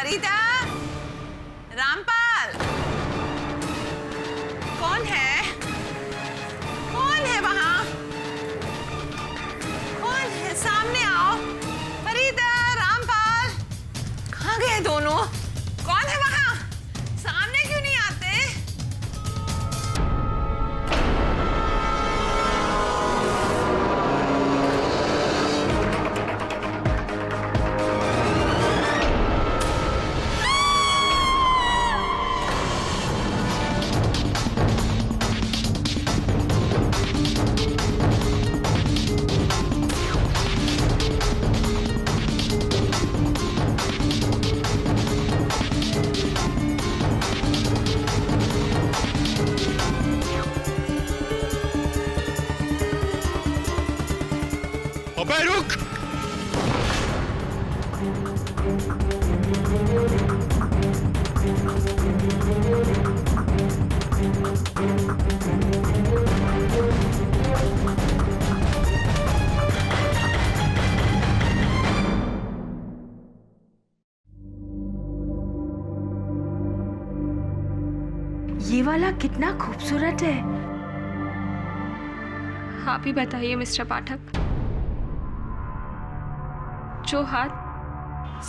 फरीदा, रामपाल, कौन है? कौन है वहां? कौन है? सामने आओ। फरीदा, रामपाल, कहाँ गए दोनों? कौन है वहां? सामने क्यों नहीं आते? अबे रुक! ये वाला कितना खूबसूरत है। आप ही बताइए मिस्टर पाठक, जो हाथ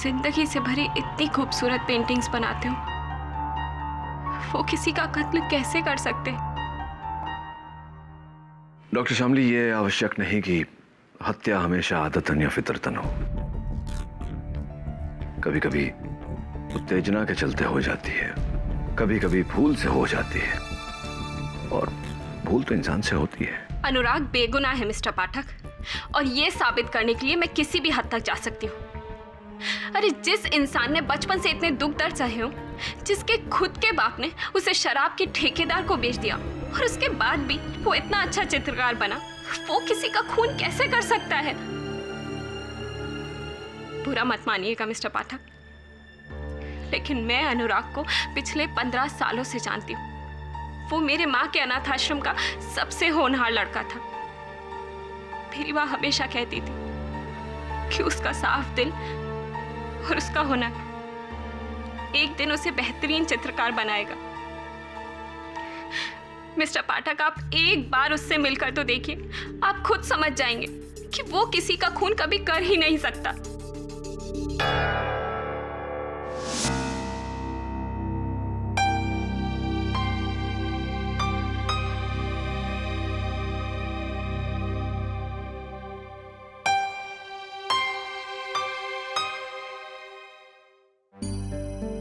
जिंदगी से भरी इतनी खूबसूरत पेंटिंग्स बनाते हो, वो किसी का कत्ल कैसे कर सकते? डॉक्टर शामली, ये आवश्यक नहीं कि हत्या हमेशा आदतन या फितरतन हो। कभी कभी उत्तेजना के चलते हो जाती है, कभी कभी भूल से हो जाती है, और भूल तो इंसान से होती है। अनुराग बेगुनाह है मिस्टर पाठक, और ये साबित करने के लिए मैं किसी भी हद तक जा सकती हूँ। अरे जिस इंसान ने बचपन से इतने दुख दर्द सहे हो, जिसके खुद के बाप ने उसे शराब के ठेकेदार को बेच दिया, और उसके बाद भी वो इतना अच्छा चित्रकार बना, वो किसी का खून कैसे कर सकता है? बुरा मत मानिएगा मिस्टर पाठक, लेकिन मैं अनुराग को पिछले 15 सालों से जानती हूँ। वो मेरे माँ के अनाथ आश्रम का सबसे होनहार लड़का था। मेरी माँ हमेशा कहती थी कि उसका साफ दिल और उसका हुनर एक दिन उसे बेहतरीन चित्रकार बनाएगा। मिस्टर पाठक, आप एक बार उससे मिलकर तो देखिए, आप खुद समझ जाएंगे कि वो किसी का खून कभी कर ही नहीं सकता।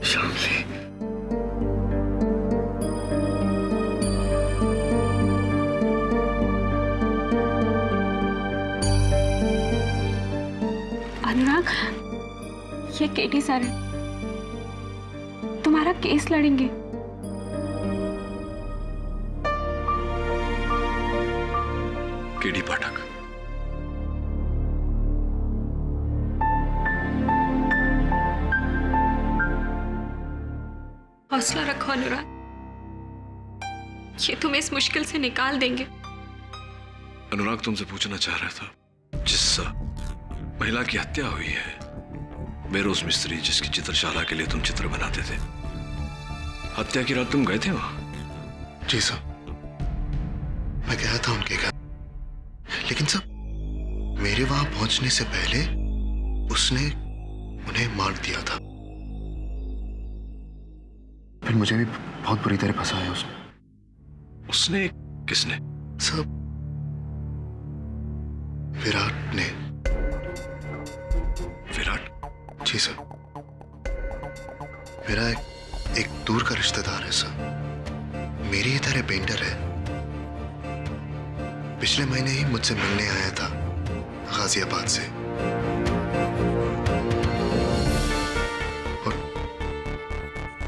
शामली, अनुराग, ये केटी सर है, तुम्हारा केस लड़ेंगे। केडी पाठक, हौसला रखो अनुराग, ये तुम्हें इस मुश्किल से निकाल देंगे। अनुराग तुमसे पूछना चाह रहा था, जिस महिला की हत्या हुई है, बेरोज मिस्त्री, जिसकी चित्रशाला के लिए तुम चित्र बनाते थे, हत्या की रात तुम गए थे वहां? जी सर, मैं गया था उनके घर, लेकिन सर मेरे वहां पहुंचने से पहले उसने उन्हें मार दिया था। फिर मुझे भी बहुत बुरी तरह फंसाया उसने। उसने? किसने? सर, विराट ने। विराट? जी सर, मेरा एक दूर का रिश्तेदार है सर, मेरी ही तरह पेंटर है। पिछले महीने ही मुझसे मिलने आया था गाजियाबाद से, और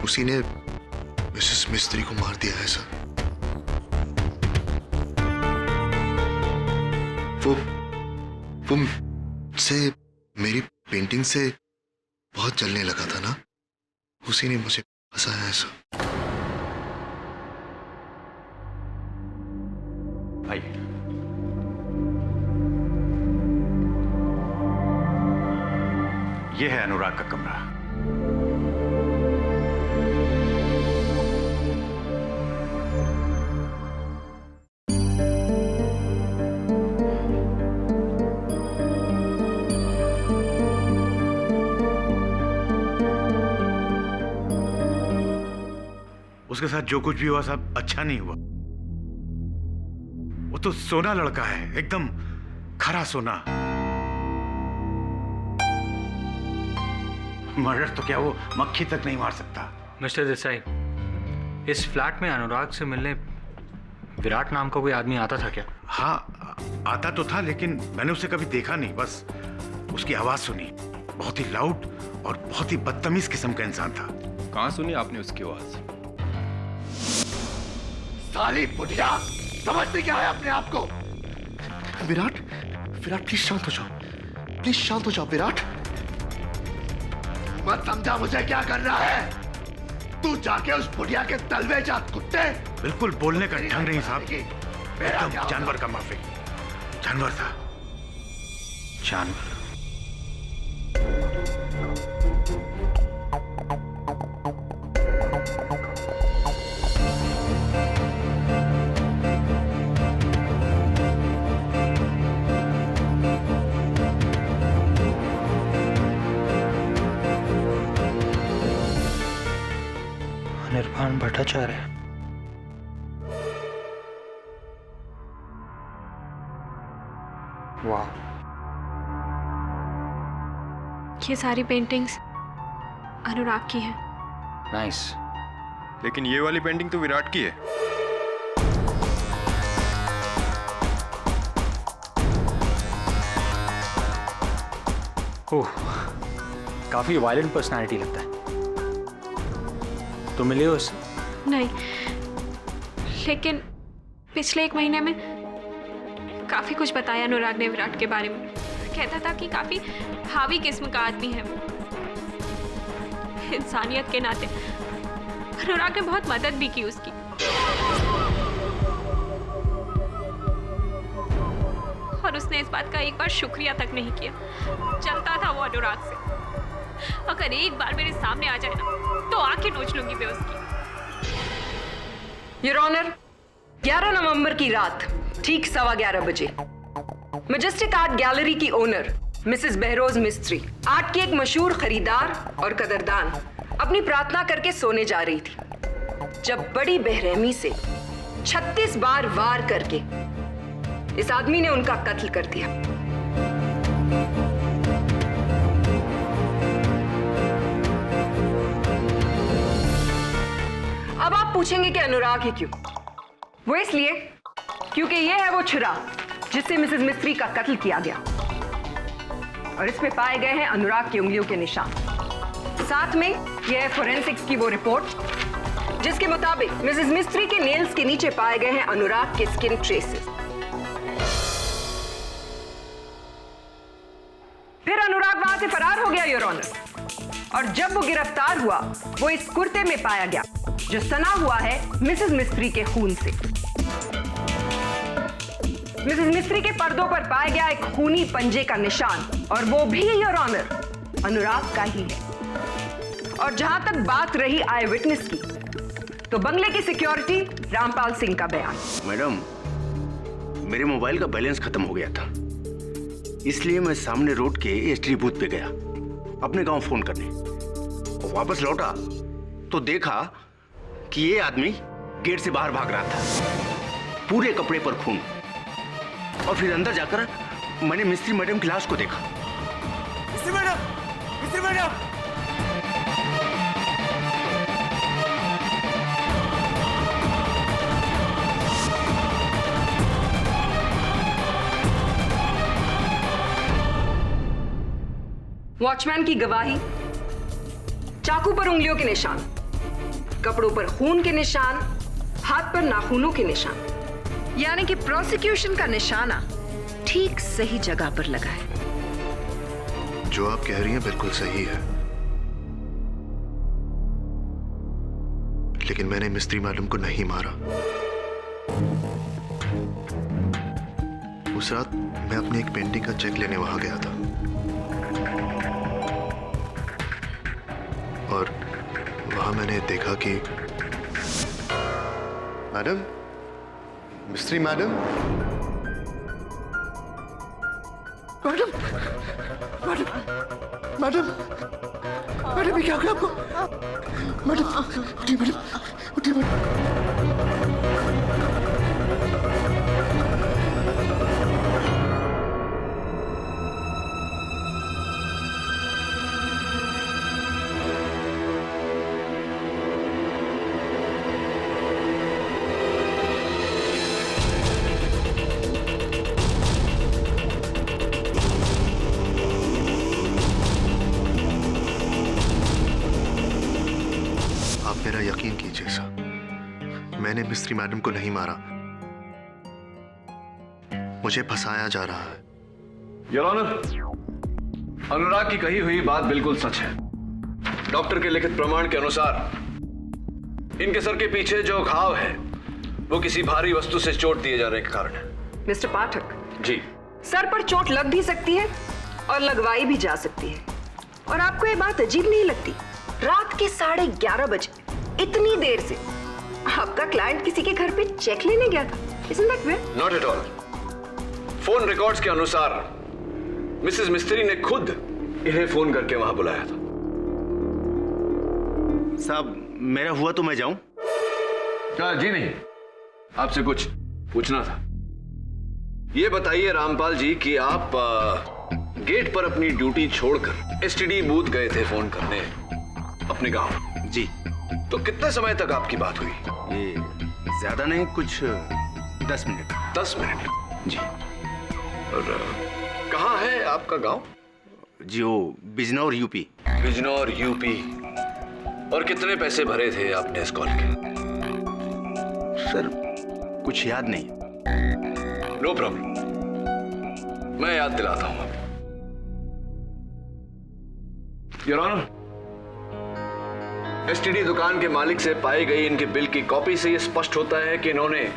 उसी ने मिसेस मिस्त्री को मार दिया है सर। वो से मेरी पेंटिंग से बहुत जलने लगा था ना, उसी ने मुझे फंसाया है सर। आइए। यह है अनुराग का कमरा। उसके साथ जो कुछ भी हुआ सब अच्छा नहीं हुआ। वो तो सोना लड़का है, एकदम खरा सोना। मर्डर तो क्या वो मक्खी तक नहीं मार सकता। मिस्टर देसाई, इस फ्लैट में अनुराग से मिलने विराट नाम का कोई आदमी आता था क्या? हाँ, आता तो था, लेकिन मैंने उसे कभी देखा नहीं, बस उसकी आवाज सुनी। बहुत ही लाउड और बहुत ही बदतमीज किस्म का इंसान था। कहाँ सुनी आपने उसकी आवाज? साली बुढ़िया, समझते क्या है अपने आप को? विराट, विराट प्लीज शांत हो जाओ, प्लीज शांत हो जाओ विराट। मत समझा मुझे क्या कर रहा है? तू जाके उस बुढ़िया के तलवे जा कुत्ते। बिल्कुल बोलने का ढंग नहीं साहब, एकदम जानवर का माफिक। जानवर था, जानवर। निर्वाण भट्टाचार्य। वाह, ये सारी पेंटिंग्स अनुराग की है। नाइस। लेकिन ये वाली पेंटिंग तो विराट की है। ओह, काफी वायलेंट पर्सनालिटी लगता है। तो मिले हो उससे? नहीं, लेकिन पिछले 1 महीने में काफी कुछ बताया अनुराग ने विराट के बारे में। कहता था कि काफी हावी किस्म का आदमी है। इंसानियत के नाते अनुराग ने बहुत मदद भी की उसकी। और उसने इस बात का एक बार शुक्रिया तक नहीं किया। चलता था वो अनुराग से। अगर एक बार मेरे सामने आ जाए ना तो आंखें नोच लूंगी मैं उसकी। योर ऑनर, 11 नवंबर की रात ठीक 11:15 बजे मैजेस्टिक आर्ट गैलरी की ओनर मिसेस बहरोज मिस्त्री, आर्ट की एक मशहूर खरीदार और कदरदान, अपनी प्रार्थना करके सोने जा रही थी जब बड़ी बेरहमी से 36 बार वार करके इस आदमी ने उनका कत्ल कर दिया। अब आप पूछेंगे कि अनुराग ही क्यों? वो इसलिए क्योंकि ये है वो छुरा जिससे मिसेस मिस्त्री का कत्ल किया गया और इस पे पाए गए हैं अनुराग की उंगलियों के निशान। साथ में यह है फोरेंसिक्स की वो रिपोर्ट जिसके मुताबिक मिसेस मिस्त्री के नेल्स के नीचे पाए गए हैं अनुराग के स्किन ट्रेसेस। फिर अनुराग वहां से फरार हो गया योर ऑनर, और जब वो गिरफ्तार हुआ वो इस कुर्ते में पाया गया जो सना हुआ है मिसेस मिस्त्री के खून से। मिसेस मिस्त्री के पर्दों पर पाया गया एक खूनी पंजे का निशान, और वो भी योर ऑनर अनुराग का ही है। और जहां तक बात रही आई विटनेस की, तो बंगले की सिक्योरिटी रामपाल सिंह का बयान। मैडम, मेरे मोबाइल का बैलेंस खत्म हो गया था, इसलिए मैं सामने रोड के एसटीडी बूथ पे गया अपने गांव फोन करने। वापस लौटा तो देखा कि ये आदमी गेट से बाहर भाग रहा था, पूरे कपड़े पर खून। और फिर अंदर जाकर मैंने मिस्त्री मैडम की लाश को देखा। मिस्त्री मैडम, मिस्त्री मैडम! वॉचमैन की गवाही, चाकू पर उंगलियों के निशान, कपड़ों पर खून के निशान, हाथ पर नाखूनों के निशान, यानी कि प्रोसिक्यूशन का निशाना ठीक सही जगह पर लगा है। जो आप कह रही हैं बिल्कुल सही है, लेकिन मैंने मिस्त्री मैडम को नहीं मारा। उस रात मैं अपनी एक पेंटिंग का चेक लेने वहां गया था, और वहां मैंने देखा कि मैडम, मिस्त्री madam, madam, madam, madam, madam क्या हो गया आपको? मैडम उठिए, मैडम उठिए, मैडम। आप मेरा यकीन कीजिए सर, मैंने मिस्त्री मैडम को नहीं मारा, मुझे फंसाया जा रहा है। योर ऑनर, अनुराग की कही हुई बात बिल्कुल सच है। डॉक्टर के लिखित प्रमाण के अनुसार इनके सर के पीछे जो घाव है वो किसी भारी वस्तु से चोट दिए जाने के कारण है। मिस्टर पाठक जी। सर पर चोट लग भी सकती है और लगवाई भी जा सकती है। और आपको ये बात अजीब नहीं लगती, रात के 11:30 बजे इतनी देर से आपका क्लाइंट किसी के घर पे चेक लेने गया था? Isn't that weird? Not at all. Phone records के अनुसार मिसेस मिस्त्री ने खुद इन्हें फोन करके वहां बुलाया था। साहब मेरा हुआ तो मैं जाऊं? जी नहीं, आपसे कुछ पूछना था। ये बताइए रामपाल जी कि आप गेट पर अपनी ड्यूटी छोड़कर एसटीडी बूथ गए थे फोन करने अपने गांव। जी। तो कितने समय तक आपकी बात हुई? ये ज्यादा नहीं, कुछ 10 मिनट। 10 मिनट? जी। और कहाँ है आपका गांव? जी वो बिजनौर यूपी। बिजनौर यूपी। और कितने पैसे भरे थे आपने इस कॉल के? सर कुछ याद नहीं। नो प्रॉब्लम, मैं याद दिलाता हूं आपको। योर ऑनर, एसटीडी दुकान के मालिक से पाई गई इनके बिल की कॉपी से यह स्पष्ट होता है कि इन्होंने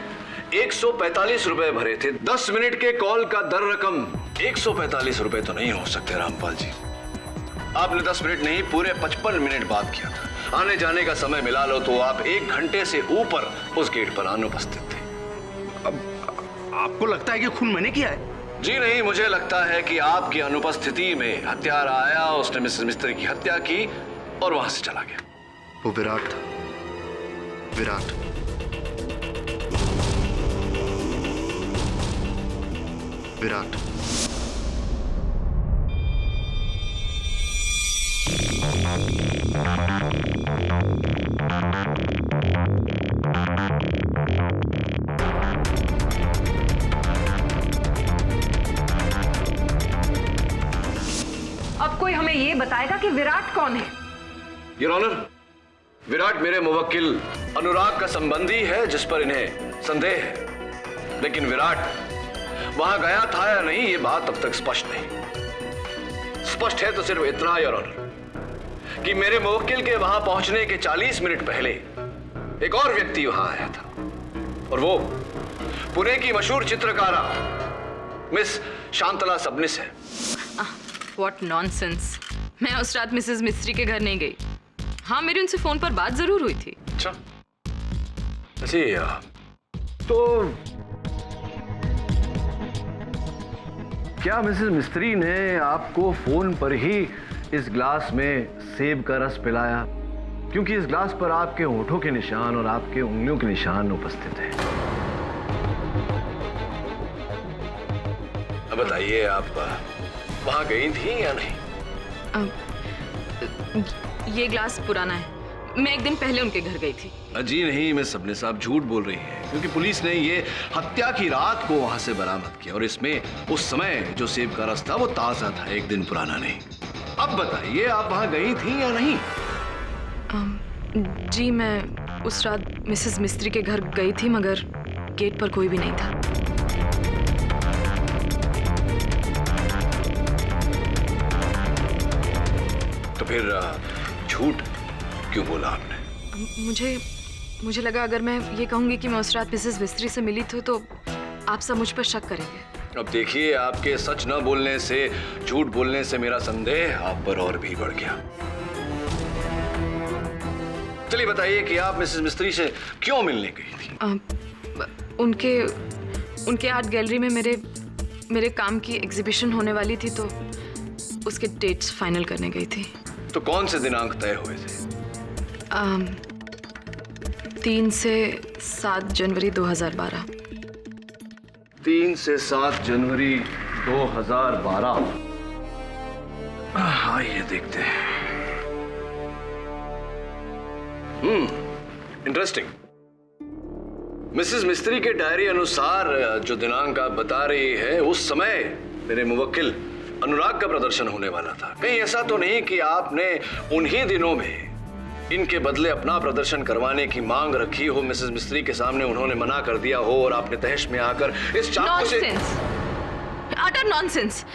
145 रुपए भरे थे। 10 मिनट के कॉल का दर रकम 145 रुपए तो नहीं हो सकते रामपाल जी। आपने 10 मिनट नहीं, पूरे 55 मिनट बात किया था। आने जाने का समय मिला लो तो आप 1 घंटे से ऊपर उस गेट पर अनुपस्थित थे। अब आपको लगता है कि खून मैंने किया है? जी नहीं, मुझे लगता है कि आपकी अनुपस्थिति में हत्यारा आया, उसने मिसेस मिस्त्री की हत्या की और वहां से चला गया। वो विराट था, विराट। विराट। अब कोई हमें ये बताएगा कि विराट कौन है? योर ऑनर, विराट मेरे मुवक्किल अनुराग का संबंधी है जिस पर इन्हें संदेह है, लेकिन विराट वहां गया था या नहीं ये बात अब तक स्पष्ट नहीं। स्पष्ट है तो सिर्फ इतना योर ऑनर कि मेरे मुवक्किल के वहां पहुंचने के 40 मिनट पहले एक और व्यक्ति वहां आया था और वो पुणे की मशहूर चित्रकारा मिस शांतला सबनिस है। What nonsense. मैं उस रात मिसेस मिस्त्री के घर नहीं गई। हाँ, मेरी उनसे फोन पर बात जरूर हुई थी। अच्छा, ऐसे तो क्या मिसेस मिस्त्री ने आपको फोन पर ही इस ग्लास में सेब का रस पिलाया? क्योंकि इस ग्लास पर आपके होठों के निशान और आपके उंगलियों के निशान उपस्थित हैं। अब बताइए, आप वहां गई थी या नहीं? ये ग्लास पुराना है, मैं एक दिन पहले उनके घर गई थी। जी नहीं, मिस सबनिस, आप झूठ बोल रही हैं, क्योंकि पुलिस ने ये हत्या की रात को वहां से बरामद किया और इसमें उस समय जो सेब का रस था वो ताजा था, एक दिन पुराना नहीं। अब बताइए, आप वहां गई थी या नहीं? जी, मैं उस रात मिसेस मिस्त्री के घर गई थी, मगर गेट पर कोई भी नहीं था। तो फिर झूठ क्यों बोला आपने? मुझे लगा अगर मैं ये कहूंगी कि मैं उस रात मिसेस मिस्त्री से मिली थी तो आप सब मुझ पर शक करेंगे। अब देखिए, आपके सच न बोलने से, झूठ बोलने से मेरा संदेह आप पर और भी बढ़ गया। चलिए बताइए कि आप मिसेस मिस्त्री से क्यों मिलने गई थी? उनके आर्ट गैलरी में मेरे काम की एग्जीबिशन होने वाली थी, तो उसके डेट्स फाइनल करने गई थी। तो कौन से दिनांक तय हुए थे? 3 से 7 जनवरी 2012। 3 से 7 जनवरी 2012। आइए देखते हैं। इंटरेस्टिंग। मिसेस मिस्त्री के डायरी अनुसार जो दिनांक आप बता रही है, उस समय मेरे मुवक्किल अनुराग का प्रदर्शन होने वाला था। कहीं ऐसा तो नहीं कि आपने उन्हीं दिनों में इनके बदले अपना प्रदर्शन करवाने की मांग रखी हो, मिसेस मिस्त्री के सामने उन्होंने मना कर दिया हो और आपने तहश में आकर इस चाकू से... अटर नॉनसेंस।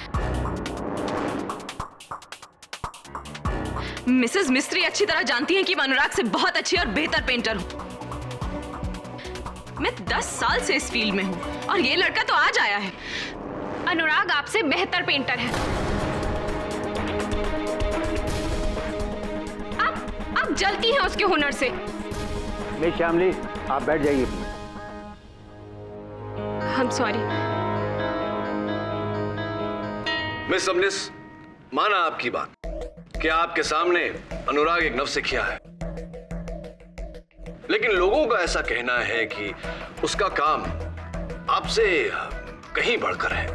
मिसेस मिस्त्री अच्छी तरह जानती हैं कि मैं अनुराग से बहुत अच्छी और बेहतर पेंटर हूं। मैं 10 साल से इस फील्ड में हूं और ये लड़का तो आज आया है। अनुराग आपसे बेहतर पेंटर है। आप जलती हैं उसके हुनर से। मिस श्यामली, आप बैठ जाइए। I'm sorry। मिस सबनिस, माना आपकी बात कि आपके सामने अनुराग एक नफ्स किया है, लेकिन लोगों का ऐसा कहना है कि उसका काम आपसे कहीं बढ़कर है।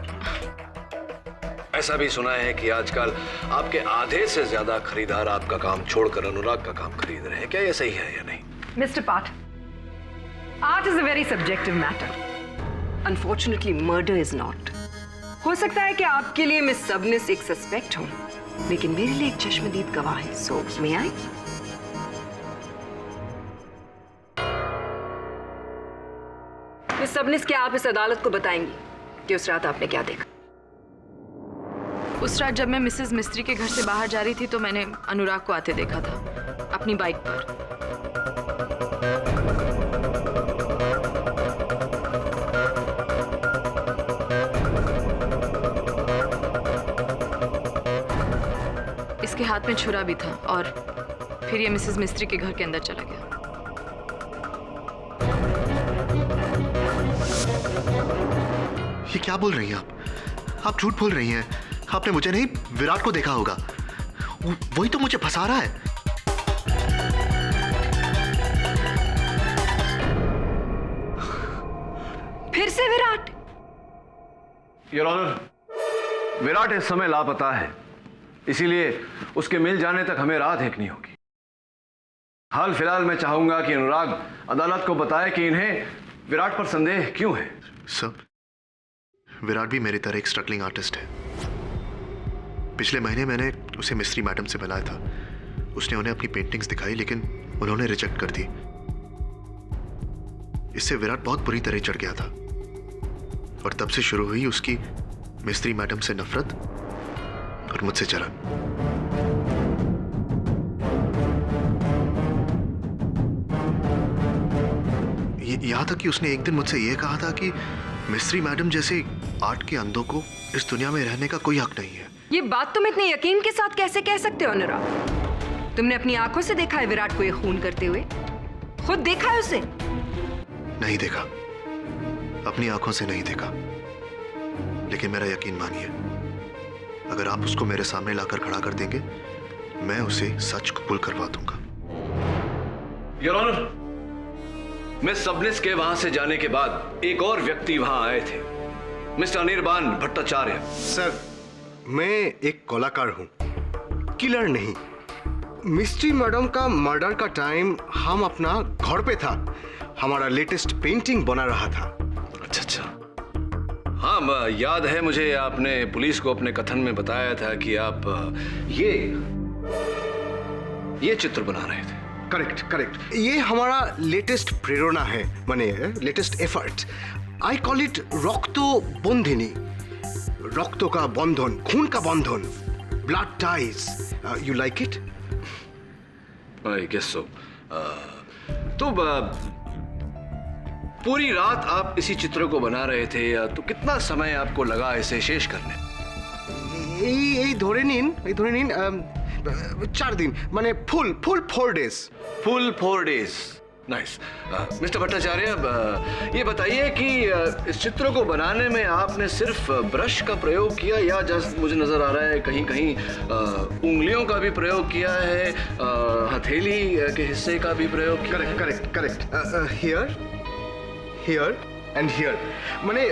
ऐसा भी सुना है कि आजकल आपके आधे से ज्यादा खरीदार आपका काम छोड़कर अनुराग का काम खरीद रहे हैं। क्या ये सही है या नहीं? मिस्टर पाठ, art is a very subjective matter. Unfortunately murder is not. हो सकता है कि आपके लिए मिस सबनिस एक सस्पेक्ट हो, लेकिन मेरे लिए एक चश्मदीद गवाह है। सो मे आई? मिस सबनिस, क्या आप इस अदालत को बताएंगी कि उस रात आपने क्या देखा? उस रात जब मैं मिसेस मिस्त्री के घर से बाहर जा रही थी तो मैंने अनुराग को आते देखा था अपनी बाइक पर। इसके हाथ में छुरा भी था और फिर ये मिसेस मिस्त्री के घर के अंदर चला गया। ये क्या बोल रही हैं आप झूठ बोल रही हैं। आपने मुझे नहीं, विराट को देखा होगा। वही तो मुझे फंसा रहा है। फिर से विराट? योर ऑनर, विराट इस समय लापता है, इसीलिए उसके मिल जाने तक हमें राह देखनी होगी। हाल फिलहाल मैं चाहूंगा कि अनुराग अदालत को बताए कि इन्हें विराट पर संदेह क्यों है। सर, विराट भी मेरी तरह एक स्ट्रगलिंग आर्टिस्ट है। पिछले महीने मैंने उसे मिस्त्री मैडम से मिलाया था। उसने उन्हें अपनी पेंटिंग्स दिखाई, लेकिन उन्होंने रिजेक्ट कर दी। इससे विराट बहुत बुरी तरह चढ़ गया था और तब से शुरू हुई उसकी मिस्त्री मैडम से नफरत और मुझसे जलन। यहां तक कि उसने एक दिन मुझसे यह कहा था कि मिस्त्री मैडम जैसे आर्ट के अंधों को इस दुनिया में रहने का कोई हक नहीं है। ये बात तुम इतने यकीन के साथ कैसे कह सकते हो अनुराग? तुमने अपनी आंखों से देखा है विराट को ये खून करते हुए? खुद देखा है उसे? नहीं देखा, अपनी आंखों से नहीं देखा, लेकिन मेरा यकीन मानिए, अगर आप उसको मेरे सामने लाकर खड़ा कर देंगे, मैं उसे सच कबूल करवा दूंगा। योर ऑनर, मिस सबनिस के वहां से जाने के बाद एक और व्यक्ति वहां आए थे, मिस्टर अनिर्बान भट्टाचार्य। सर, मैं एक कलाकार हूं, किलर नहीं। मिस्ट्री मैडम का मर्डर का टाइम हम अपना घर पे था, हमारा लेटेस्ट पेंटिंग बना रहा था। अच्छा, हाँ याद है मुझे, आपने पुलिस को अपने कथन में बताया था कि आप ये चित्र बना रहे थे। करेक्ट। ये हमारा लेटेस्ट प्रेरणा है, माने latest effort. I call it Rakto Bandhini, रक्तों का बंधन, खून का बंधन, blood ties. You like it? I guess so. तो पूरी रात आप इसी चित्र को बना रहे थे, तो कितना समय आपको लगा इसे शेष करने? এই ধরে নিন 4 दिन, माने full 4 days। Full 4 days। Nice. Mister Bhattacharya, ये बताइए कि इस चित्र को बनाने में आपने सिर्फ ब्रश का प्रयोग किया या जस्ट मुझे नजर आ रहा है कहीं कहीं उंगलियों का भी प्रयोग किया है, हथेली के हिस्से का भी प्रयोग किया? Correct correct correct. Here and here, माने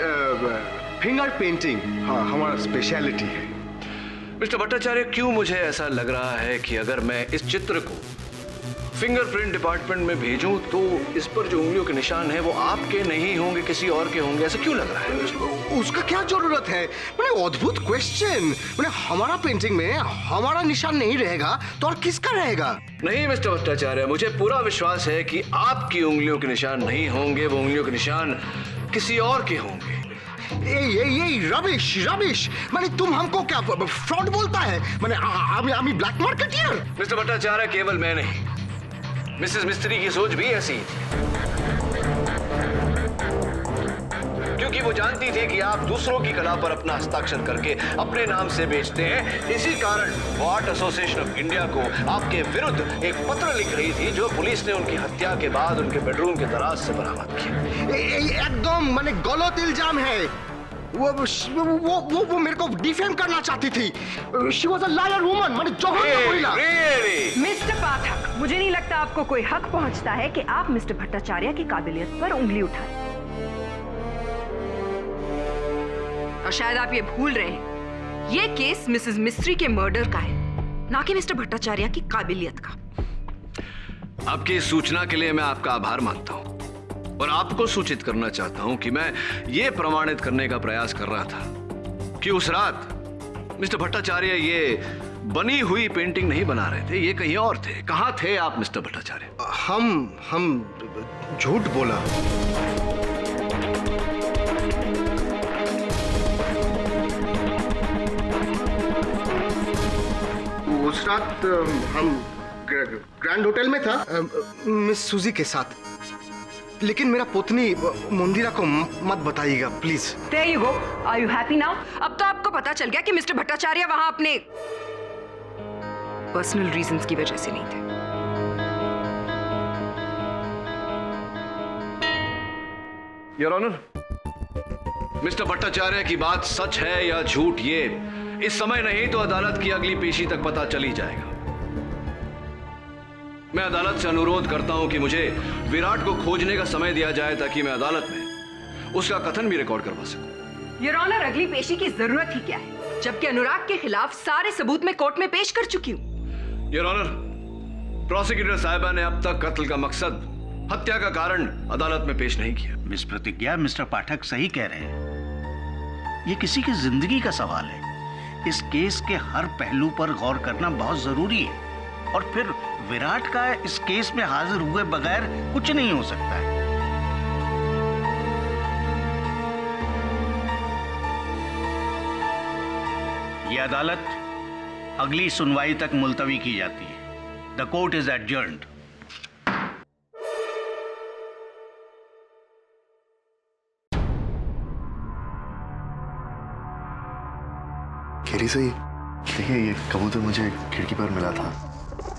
फिंगर पेंटिंग हाँ हमारा स्पेशलिटी है। मिस्टर भट्टाचार्य, क्यों मुझे ऐसा लग रहा है कि अगर मैं इस चित्र को फिंगरप्रिंट डिपार्टमेंट में भेजूं तो इस पर जो उंगलियों के निशान हैं वो आपके नहीं होंगे, किसी और के होंगे? ऐसा क्यों लग रहा है? उसका क्या जरूरत है? मैंने अद्भुत क्वेश्चन। मैंने हमारा पेंटिंग में हमारा निशान नहीं रहेगा तो और किसका रहेगा? नहीं मिस्टर भट्टाचार्य, मुझे पूरा विश्वास है कि आपकी उंगलियों के निशान नहीं होंगे, वो उंगलियों के निशान किसी और के होंगे। ये रबिश रबिश। मैंने तुम हमको क्या फ्रॉड बोलता है? मैंने आमी ब्लैक मार्केटियर। मिस्टर भट्टाचार्य, केवल मैं नहीं, मिसेस मिस्त्री की सोच भी ऐसी थी, क्योंकि वो जानती थी कि आप दूसरों की कला पर अपना हस्ताक्षर करके अपने नाम से बेचते हैं। इसी कारण वो आर्ट एसोसिएशन ऑफ इंडिया को आपके विरुद्ध एक पत्र लिख रही थी, जो पुलिस ने उनकी हत्या के बाद उनके बेडरूम के दराज से बरामद किया। एकदम मैंने गलत इल्जाम है। वो मेरे को डिफेम करना चाहती थी। She was a liar woman। मैंने जो बोला। मिस्टर पाठक, मुझे नहीं लगता आपको कोई हक पहुंचता है कि आप मिस्टर भट्टाचार्य की काबिलियत पर उंगली उठाएं। और शायद आप ये भूल रहे हैं, ये केस मिसेस मिस्त्री के मर्डर का है, ना कि मिस्टर भट्टाचार्य की काबिलियत का। आपकी सूचना के लिए मैं आपका आभार मानता हूं और आपको सूचित करना चाहता हूं कि मैं ये प्रमाणित करने का प्रयास कर रहा था कि उस रात मिस्टर भट्टाचार्य ये बनी हुई पेंटिंग नहीं बना रहे थे, ये कहीं और थे। कहां थे आप मिस्टर भट्टाचार्य? हम झूठ बोला। उस रात हम ग्रैंड होटल में था मिस सूजी के साथ, लेकिन मेरा पत्नी मंदिरा को मत बताइएगा please. There you go. Are you happy now? अब तो आपको पता चल गया कि मिस्टर भट्टाचार्य वहां अपने पर्सनल रीजंस की वजह से नहीं थे। योर ऑनर, मिस्टर भट्टाचार्य की बात सच है या झूठ, ये इस समय नहीं तो अदालत की अगली पेशी तक पता चल ही जाएगा। मैं अदालत से अनुरोध करता हूं कि मुझे विराट को खोजने का समय दिया जाए ताकि मैं अदालत में उसका कथन भी रिकॉर्ड करवा सकूं। योर ऑनर, अगली पेशी की जरूरत ही क्या है, जबकि अनुराग के खिलाफ सारे सबूत मैं कोर्ट में पेश कर चुकी हूं। योर ऑनर, प्रोसिक्यूटर साहिबा ने अब तक कत्ल का मकसद, हत्या का कारण अदालत में पेश नहीं किया। मिस प्रतिज्ञा, मिस्टर पाठक सही कह रहे हैं। ये किसी की जिंदगी का सवाल है। इस केस के हर पहलू पर गौर करना बहुत जरूरी है, और फिर विराट का इस केस में हाजिर हुए बगैर कुछ नहीं हो सकता है। यह अदालत अगली सुनवाई तक मुलतवी की जाती है। The court is adjourned. खेरी सही देखिए, ये कबूतर मुझे खिड़की पर मिला था।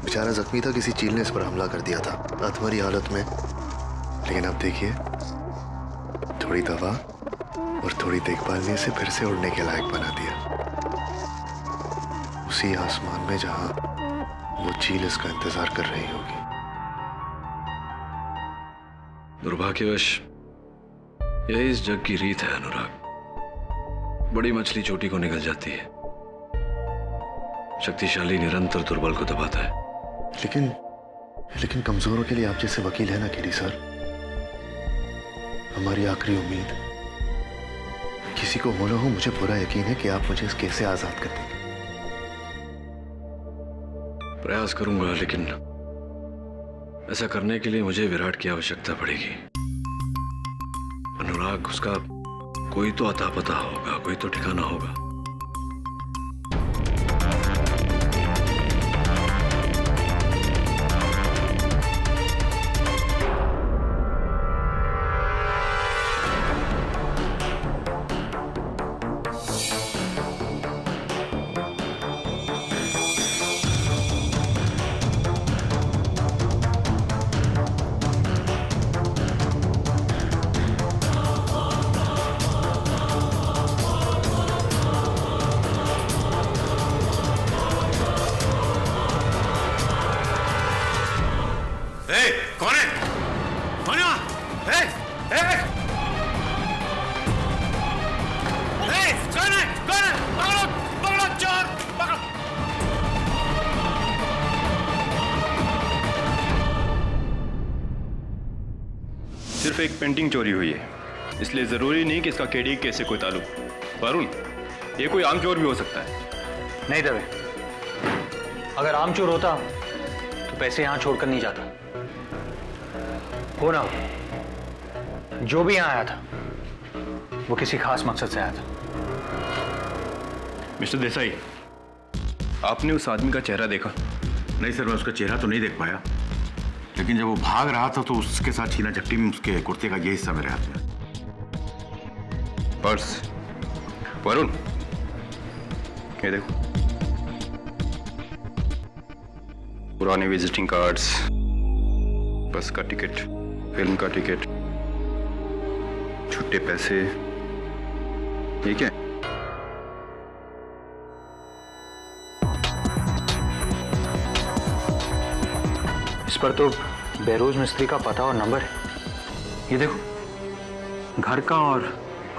बेचारा जख्मी था, किसी चील ने इस पर हमला कर दिया था अधमरी हालत में। लेकिन अब देखिए, थोड़ी दवा और थोड़ी देखभाल ने इसे फिर से उड़ने के लायक बना दिया, उसी आसमान में जहां वो चील इसका इंतजार कर रही होगी। दुर्भाग्यवश यही इस जग की रीत है अनुराग। बड़ी मछली छोटी को निगल जाती है, शक्तिशाली निरंतर दुर्बल को दबाता है। लेकिन कमजोरों के लिए आप जैसे वकील है ना केरी सर, हमारी आखिरी उम्मीद। किसी को हो ना हो, मुझे पूरा यकीन है कि आप मुझे इस केस से आजाद कर देंगे। प्रयास करूंगा, लेकिन ऐसा करने के लिए मुझे विराट की आवश्यकता पड़ेगी। अनुराग, उसका कोई तो अता पता होगा, कोई तो ठिकाना होगा। सिर्फ एक पेंटिंग चोरी हुई है, इसलिए ज़रूरी नहीं कि इसका केडी केस से कोई ताल्लुक। वरुण, ये कोई आम चोर भी हो सकता है। नहीं दवे, अगर आम चोर होता तो पैसे यहां छोड़कर नहीं जाता। हो ना हो, जो भी यहां आया था वो किसी खास मकसद से आया था। मिस्टर देसाई, आपने उस आदमी का चेहरा देखा? नहीं सर, मैं उसका चेहरा तो नहीं देख पाया, लेकिन जब वो भाग रहा था तो उसके साथ छीना झपटी में उसके कुर्ते का ये हिस्सा मेरे हाथ में। पर्स। वरुण, ये देखो, पुराने विजिटिंग कार्ड्स, बस का टिकट, फिल्म का टिकट, छुट्टे पैसे, ये क्या है? इस पर तो बहरोज मिस्त्री का पता और नंबर है। ये देखो, घर का और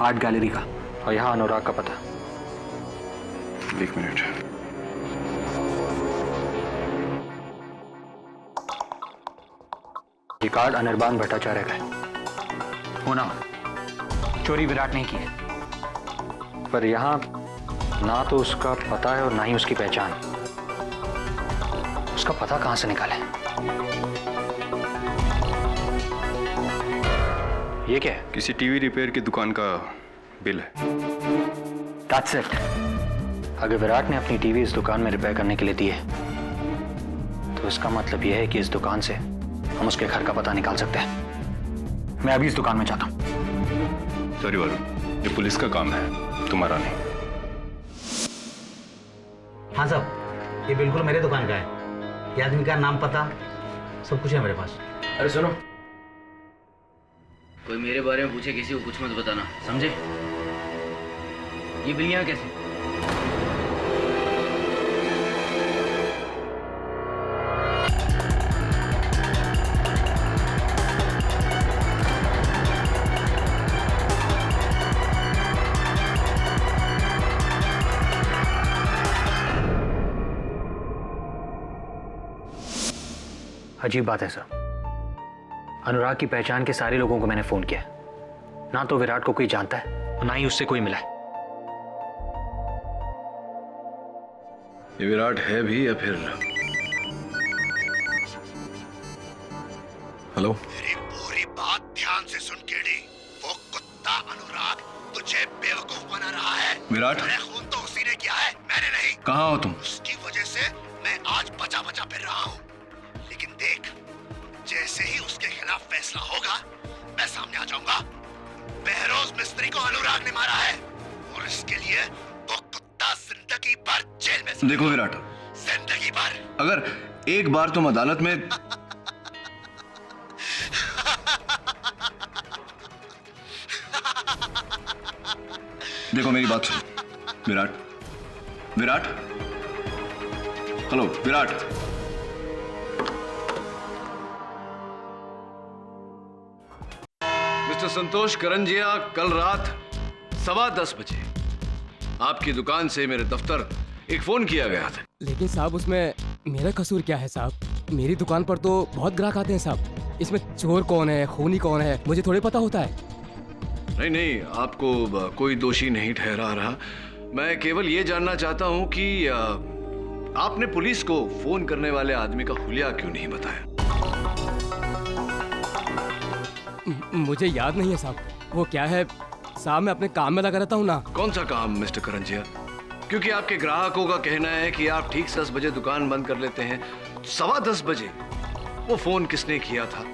आर्ट गैलरी का, और यहाँ अनुराग का पता। एक मिनट। ये कार्ड अनिर्बान भट्टाचार्य का है। होना चोरी विराट नहीं की है, पर यहाँ ना तो उसका पता है और ना ही उसकी पहचान। उसका पता कहां से निकाले? ये क्या है? किसी टीवी रिपेयर की दुकान का बिल है। That's it. अगर विराट ने अपनी टीवी इस दुकान में रिपेयर करने के लिए दी है, तो इसका मतलब यह है कि इस दुकान से हम उसके घर का पता निकाल सकते हैं। मैं अभी इस दुकान में जाता हूं। सॉरी वरुण, ये पुलिस का काम है, तुम्हारा नहीं। हाँ साहब, ये बिल्कुल मेरे दुकान का है। ये आदमी का नाम पता सब कुछ है मेरे पास। अरे सुनो, कोई मेरे बारे में पूछे किसी को कुछ मत बताना, समझे? ये बिल यहाँ कैसे? अजीब बात है सर, अनुराग की पहचान के सारे लोगों को मैंने फोन किया, ना तो विराट को कोई जानता है और ना ही उससे कोई मिला है। ये विराट है भी या फिर? हेलो, मेरी पूरी बात ध्यान से सुन केडी। वो कुत्ता अनुराग तुझे बेवकूफ बना रहा है। विराट, मेरे खून तो उसी ने किया है, मैंने नहीं। कहाँ हो तुम? उसकी वजह से मैं आज बचा बचा फिर रहा हूँ। लेकिन देख, जैसे ही उसके खिलाफ फैसला होगा, मैं सामने आ जाऊंगा। बहरोज मिस्त्री को अनुराग ने मारा है और इसके लिए वो कुत्ता जिंदगी भर जेल में। देखो विराट, जिंदगी भर। अगर एक बार तुम अदालत में देखो, मेरी बात सुनो विराट। विराट, हेलो विराट। मिस्टर संतोष करंजिया, कल रात 10:15 बजे आपकी दुकान से मेरे दफ्तर एक फोन किया गया था। लेकिन साहब, उसमें मेरा कसूर क्या है साहब? मेरी दुकान पर तो बहुत ग्राहक आते हैं साहब। इसमें चोर कौन है, खूनी कौन है, मुझे थोड़ी पता होता है। नहीं नहीं, आपको कोई दोषी नहीं ठहरा रहा। मैं केवल ये जानना चाहता हूं कि आपने पुलिस को फोन करने वाले आदमी का हुलिया क्यों नहीं बताया? मुझे याद नहीं है साहब। वो क्या है साहब, मैं अपने काम में लगा रहता हूँ ना। कौन सा काम मिस्टर करंजिया? क्योंकि आपके ग्राहकों का कहना है कि आप ठीक 10 बजे दुकान बंद कर लेते हैं। 10:15 बजे वो फोन किसने किया था,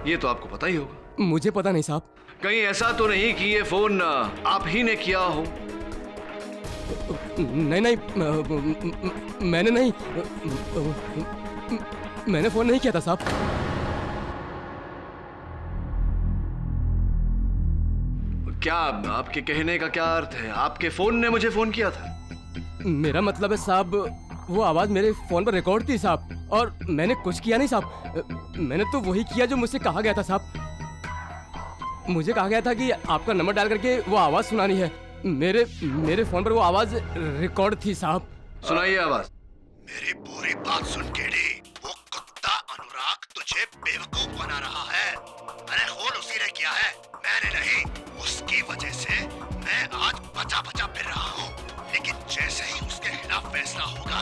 ये तो आपको पता ही होगा। मुझे पता नहीं साहब। कहीं ऐसा तो नहीं कि ये फोन आप ही ने किया हो? नहीं नहीं, मैंने नहीं, मैंने फोन नहीं किया था साहब। क्या आपके कहने का क्या अर्थ है? आपके फोन ने मुझे फोन किया था? मेरा मतलब है साहब, वो आवाज मेरे फोन पर रिकॉर्ड थी साहब, और मैंने कुछ किया नहीं साहब। मैंने तो वही किया जो मुझसे कहा गया था साहब। मुझे कहा गया था कि आपका नंबर डाल करके वो आवाज सुनानी है। मेरे फोन पर वो आवाज रिकॉर्ड थी साहब। सुनाइए आवाज। मेरी पूरी बात सुन केडी। वो कुत्ता अनुराग तुझे बेवकूफ बना रहा है। अरे खून उसी ने किया है, मैंने नहीं। उसकी वजह से मैं आज बचा बचा फिर रहा हूँ, लेकिन जैसे ही उसके खिलाफ फैसला होगा,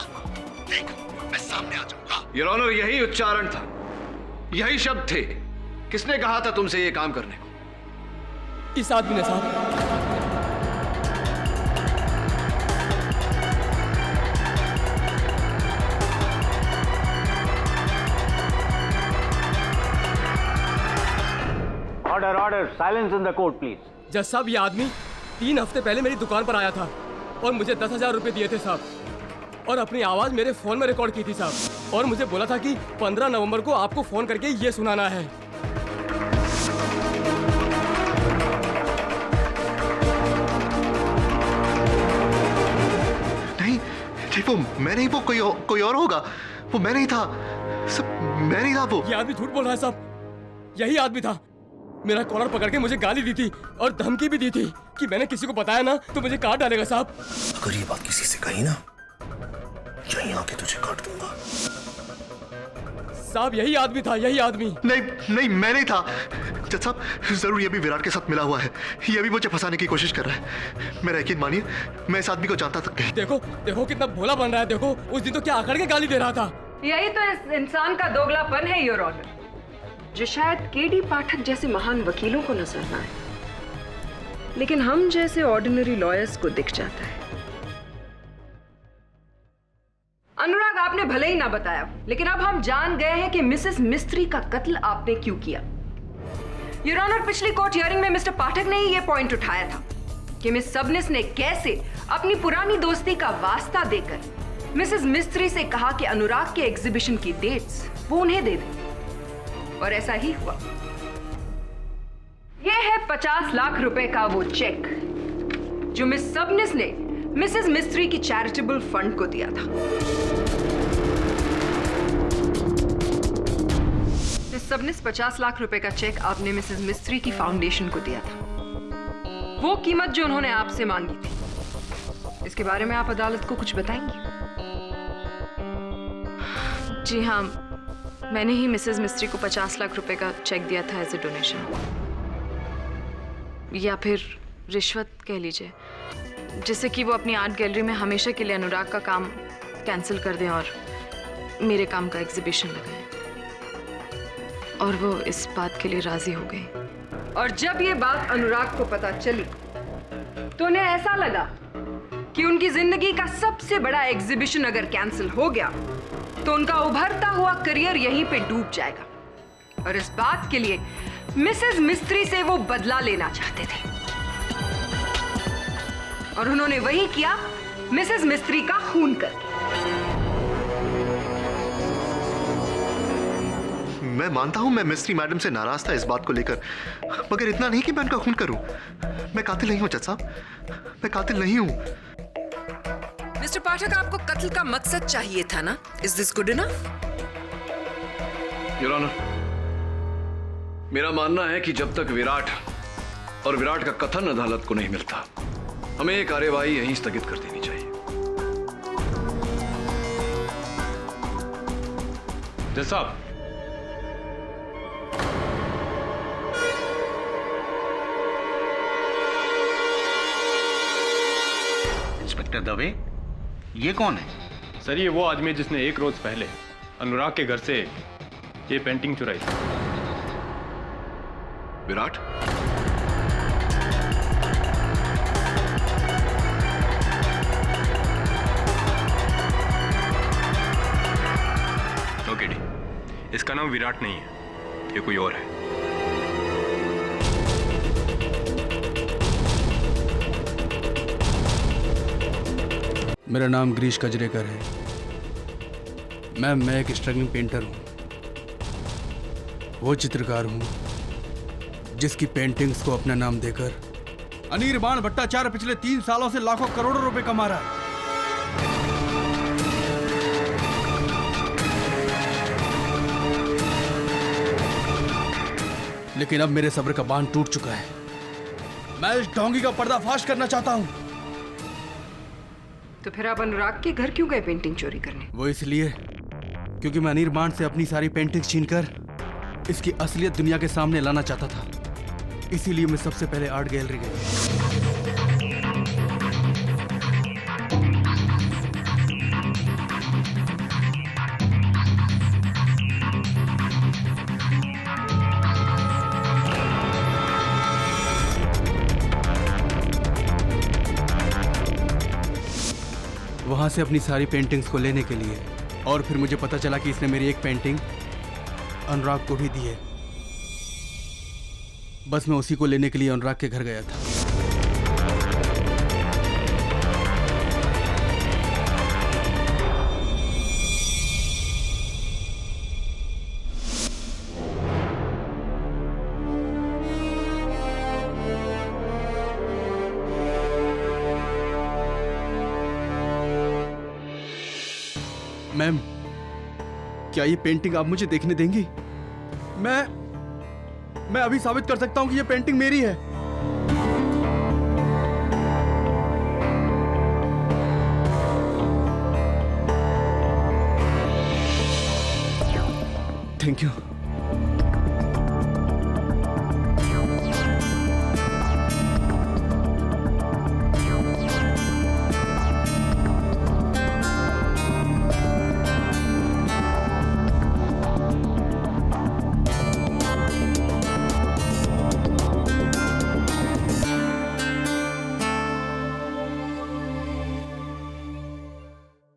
देख मैं सामने आ जाऊंगा। योर ऑनर, यही उच्चारण था, यही शब्द थे। किसने कहा था तुमसे ये काम करने को? इस आदमी ने साहब। Order order, silence in the court please. जज साहब, ये आदमी 3 हफ्ते पहले मेरी दुकान पर आया था और मुझे 10,000 रुपए दिए थे साहब, और अपनी आवाज मेरे फोन में रिकॉर्ड की थी साहब, और मुझे बोला था कि 15 नवंबर को आपको फोन करके ये सुनाना है। नहीं, वो मैं नहीं, वो कोई और होगा। वो मैं नहीं था, मैं नहीं था वो। ये आदमी झूठ बोल रहा है साहब, यही आदमी था। मेरा कॉलर पकड़ के मुझे गाली दी थी और धमकी भी दी थी कि मैंने किसी को बताया ना तो मुझे काट डालेगा साहब। अगर ये बात किसी से कही ना, यहीं आके तुझे काट दूंगा। साहब, यही आदमी था, यही आदमी। नहीं, मैं नहीं था। जज साहब, जरूर ये भी विराट के साथ मिला हुआ है। ये भी मुझे फंसाने की कोशिश कर रहा है। मेरा यकीन मानिए, मैं इस आदमी को जानता तक नहीं। देखो कितना भोला बन रहा है। देखो, उस दिन तो क्या आकड़ के गाली दे रहा था। यही तो इस इंसान का दोगलापन है योर ऑनर, जो शायद केडी पाठक जैसे महान वकीलों को नजर ना आए, लेकिन हम जैसे ऑर्डिनरी लॉयर्स को दिख जाता है। अनुराग, आपने भले ही ना बताया, लेकिन अब हम जान गए हैं कि मिसेस मिस्त्री का कत्ल आपने क्यों किया। योर ऑनर, पिछली कोर्ट हियरिंग में मिस्टर पाठक ने ही यह पॉइंट उठाया था कि मिस सबनिस ने कैसे अपनी पुरानी दोस्ती का वास्ता देकर मिसेस मिस्त्री से कहा कि अनुराग के एग्जीबिशन की डेट्स वो उन्हें दे दें, और ऐसा ही हुआ। यह है 50 लाख रुपए का वो चेक जो मिस सबनिस ने मिसेस मिस्त्री की चैरिटेबल फंड को दिया था। मिस सबनिस, 50 लाख रुपए का चेक आपने मिसेस मिस्त्री की फाउंडेशन को दिया था, वो कीमत जो उन्होंने आपसे मांगी थी। इसके बारे में आप अदालत को कुछ बताएंगी? जी हाँ, मैंने ही मिसेस मिस्त्री को 50 लाख रुपए का चेक दिया था एज ए डोनेशन, या फिर रिश्वत कह लीजिए, जिससे कि वो अपनी आर्ट गैलरी में हमेशा के लिए अनुराग का काम कैंसिल कर दें और मेरे काम का एग्जीबिशन लगाएं। और वो इस बात के लिए राजी हो गई। और जब ये बात अनुराग को पता चली तो उन्हें ऐसा लगा कि उनकी जिंदगी का सबसे बड़ा एग्जीबिशन अगर कैंसिल हो गया तो उनका उभरता हुआ करियर यहीं पे डूब जाएगा, और इस बात के लिए मिसेस मिस्त्री से वो बदला लेना चाहते थे, और उन्होंने वही किया, मिसेस मिस्त्री का खून करके। मैं मानता हूं मैं मिस्त्री मैडम से नाराज था इस बात को लेकर, मगर इतना नहीं कि मैं उनका खून करूं। मैं कातिल नहीं हूं जज साहब, मैं कातिल नहीं हूं। मिस्टर पाठक, आपको कत्ल का मकसद चाहिए था ना? Is this good enough? Your honour, मेरा मानना है कि जब तक विराट और विराट का कथन अदालत को नहीं मिलता, हमें ये कार्यवाही यहीं स्थगित कर देनी चाहिए। जज साहब, इंस्पेक्टर दवे, ये कौन है? सर, ये वो आदमी है जिसने 1 रोज पहले अनुराग के घर से ये पेंटिंग चुराई थी। विराट? ओके डी, इसका नाम विराट नहीं है, ये कोई और है। मेरा नाम गिरीश कजरेकर है। मैं एक स्ट्रगलिंग पेंटर हूँ। वो चित्रकार हूँ जिसकी पेंटिंग्स को अपना नाम देकर अनिर्बाण भट्टाचार्य पिछले 3 सालों से लाखों करोड़ों रुपए कमा रहा है। लेकिन अब मेरे सब्र का बांध टूट चुका है। मैं इस ढोंगी का पर्दाफाश करना चाहता हूँ। तो फिर आप अनुराग के घर क्यों गए पेंटिंग चोरी करने? वो इसलिए क्योंकि मैं अनिर्बाण से अपनी सारी पेंटिंग्स छीनकर इसकी असलियत दुनिया के सामने लाना चाहता था। इसीलिए मैं सबसे पहले आर्ट गैलरी गया। वहां से अपनी सारी पेंटिंग्स को लेने के लिए, और फिर मुझे पता चला कि इसने मेरी एक पेंटिंग अनुराग को भी दी है। बस मैं उसी को लेने के लिए अनुराग के घर गया था। मैम, क्या ये पेंटिंग आप मुझे देखने देंगी? मैं अभी साबित कर सकता हूं कि ये पेंटिंग मेरी है। Thank you.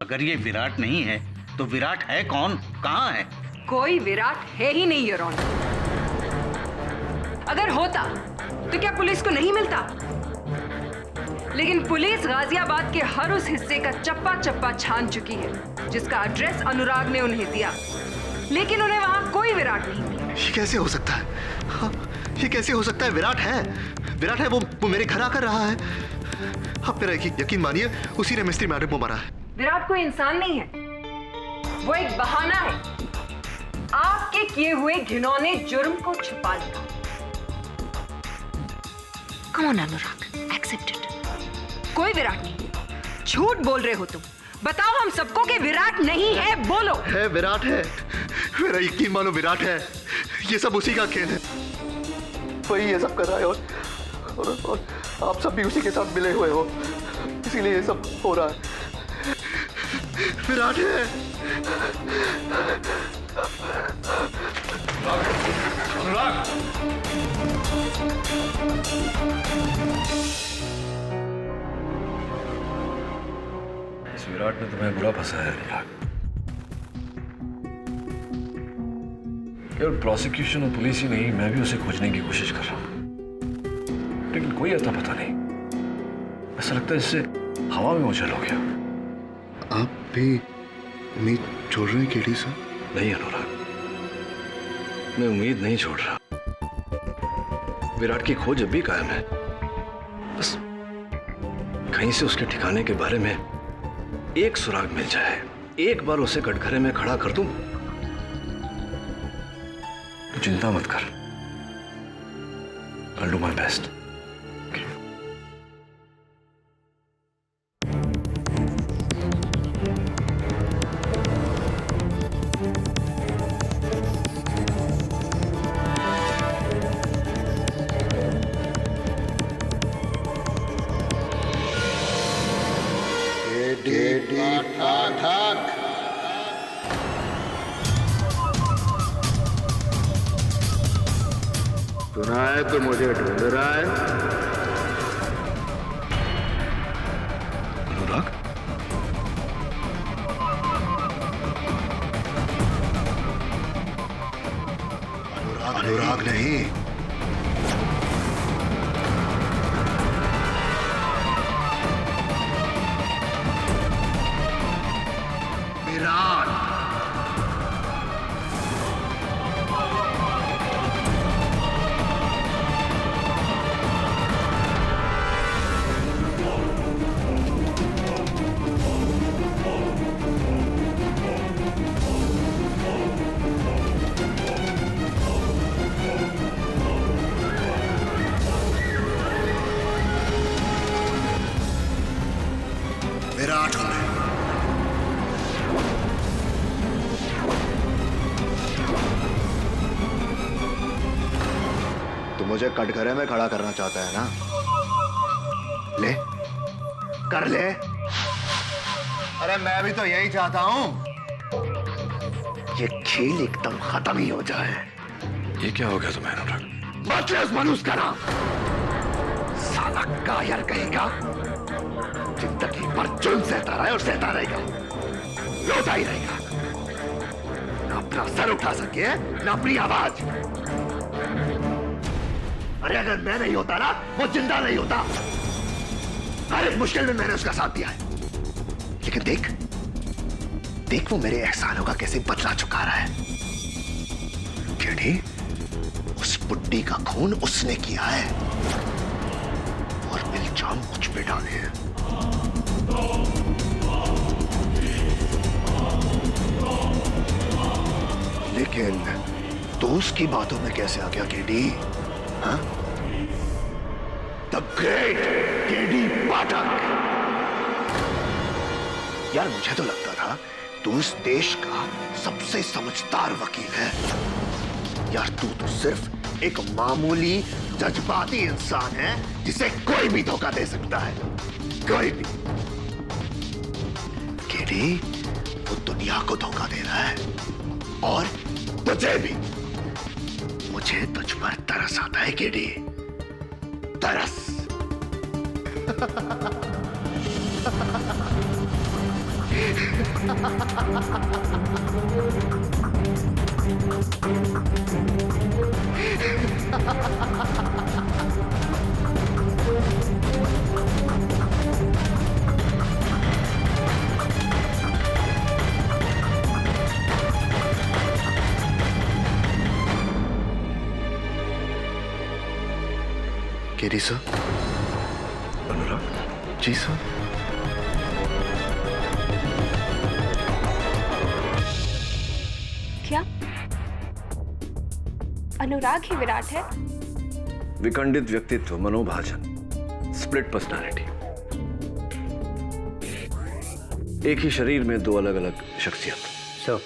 अगर ये विराट नहीं है तो विराट है कौन? कहाँ है? कोई विराट है ही नहीं योर ऑनर। अगर होता तो क्या पुलिस को नहीं मिलता? लेकिन पुलिस गाजियाबाद के हर उस हिस्से का चप्पा चप्पा छान चुकी है जिसका एड्रेस अनुराग ने उन्हें दिया, लेकिन उन्हें वहां कोई विराट नहीं मिला। ये कैसे हो सकता है? हाँ, ये कैसे हो सकता है? विराट है, वो मेरे घर आकर रहा है। आप मेरा यकीन मानिए, उसी ने मिस्त्री मैडम को मारा है। विराट कोई इंसान नहीं है, वो एक बहाना है आपके किए हुए घिनौने जुर्म को छुपाने का। Come on Anurag, accept it. कोई विराट नहीं। झूठ बोल रहे हो तुम। बताओ हम सबको कि विराट नहीं है, बोलो। है, विराट है। मेरा यकीन मानो, विराट है। ये सब उसी का खेल है। वही ये सब कर रहा है और आप सब भी उसी के साथ मिले हुए हो, इसीलिए ये सब हो रहा है। विराट है। अनुराग, इस विराट ने तुम्हें बुरा फंसाया है अनुराग। केवल प्रोसिक्यूशन और पुलिस ही नहीं, मैं भी उसे खोजने की कोशिश कर रहा हूं, लेकिन कोई अता पता नहीं। ऐसा लगता है इससे हवा में उछल हो गया। आप भी उम्मीद छोड़ रहे हैं केडी सर? नहीं अनुराग, मैं उम्मीद नहीं छोड़ रहा। विराट की खोज अब भी कायम है। बस कहीं से उसके ठिकाने के बारे में एक सुराग मिल जाए, एक बार उसे कटघरे में खड़ा कर दूं, तो चिंता मत कर। I'll do my best. सुना है तो मुझे ढूंढ रहा है? अनुराग? अनुराग नहीं, विराट। मुझे कटघरे में खड़ा करना चाहता है ना? ले, कर ले। अरे मैं भी तो यही चाहता हूं, ये खेल एकदम खत्म ही हो जाए। ये क्या हो गया तुम्हें अनुराग? मत ले उस मनुष्य का नाम। साला कायर कहेगा, जिंदगी भर जुल्म सहता रहा है और सहता रहेगा, रोता ही रहेगा। न अपना सर उठा सके, न अपनी आवाज। अरे अगर मैं नहीं होता ना, वो जिंदा नहीं होता। हर एक मुश्किल में मैंने उसका साथ दिया है, लेकिन देख देख वो मेरे एहसानों का कैसे बदला चुका रहा है। केडी, उस बुड्ढी का खून उसने किया है और इल्जाम मुझ पे डाले हैं। लेकिन तू उसकी बातों में कैसे आ गया केडी? हाँ? द ग्रेट केडी पाठक। यार मुझे तो लगता था तू इस देश का सबसे समझदार वकील है। यार तू तो सिर्फ एक मामूली जज्बाती इंसान है जिसे कोई भी धोखा दे सकता है, कोई भी। केडी, वो दुनिया को धोखा दे रहा है और तुझे भी। मुझे तुझ पर तरस आता है केडी, तरस। KD sir. Anurag ji sir. क्या अनुराग ही विराट है? विखंडित व्यक्तित्व, मनोभाजन, स्प्लिट पर्सनालिटी। एक ही शरीर में दो अलग अलग शख्सियत। सर,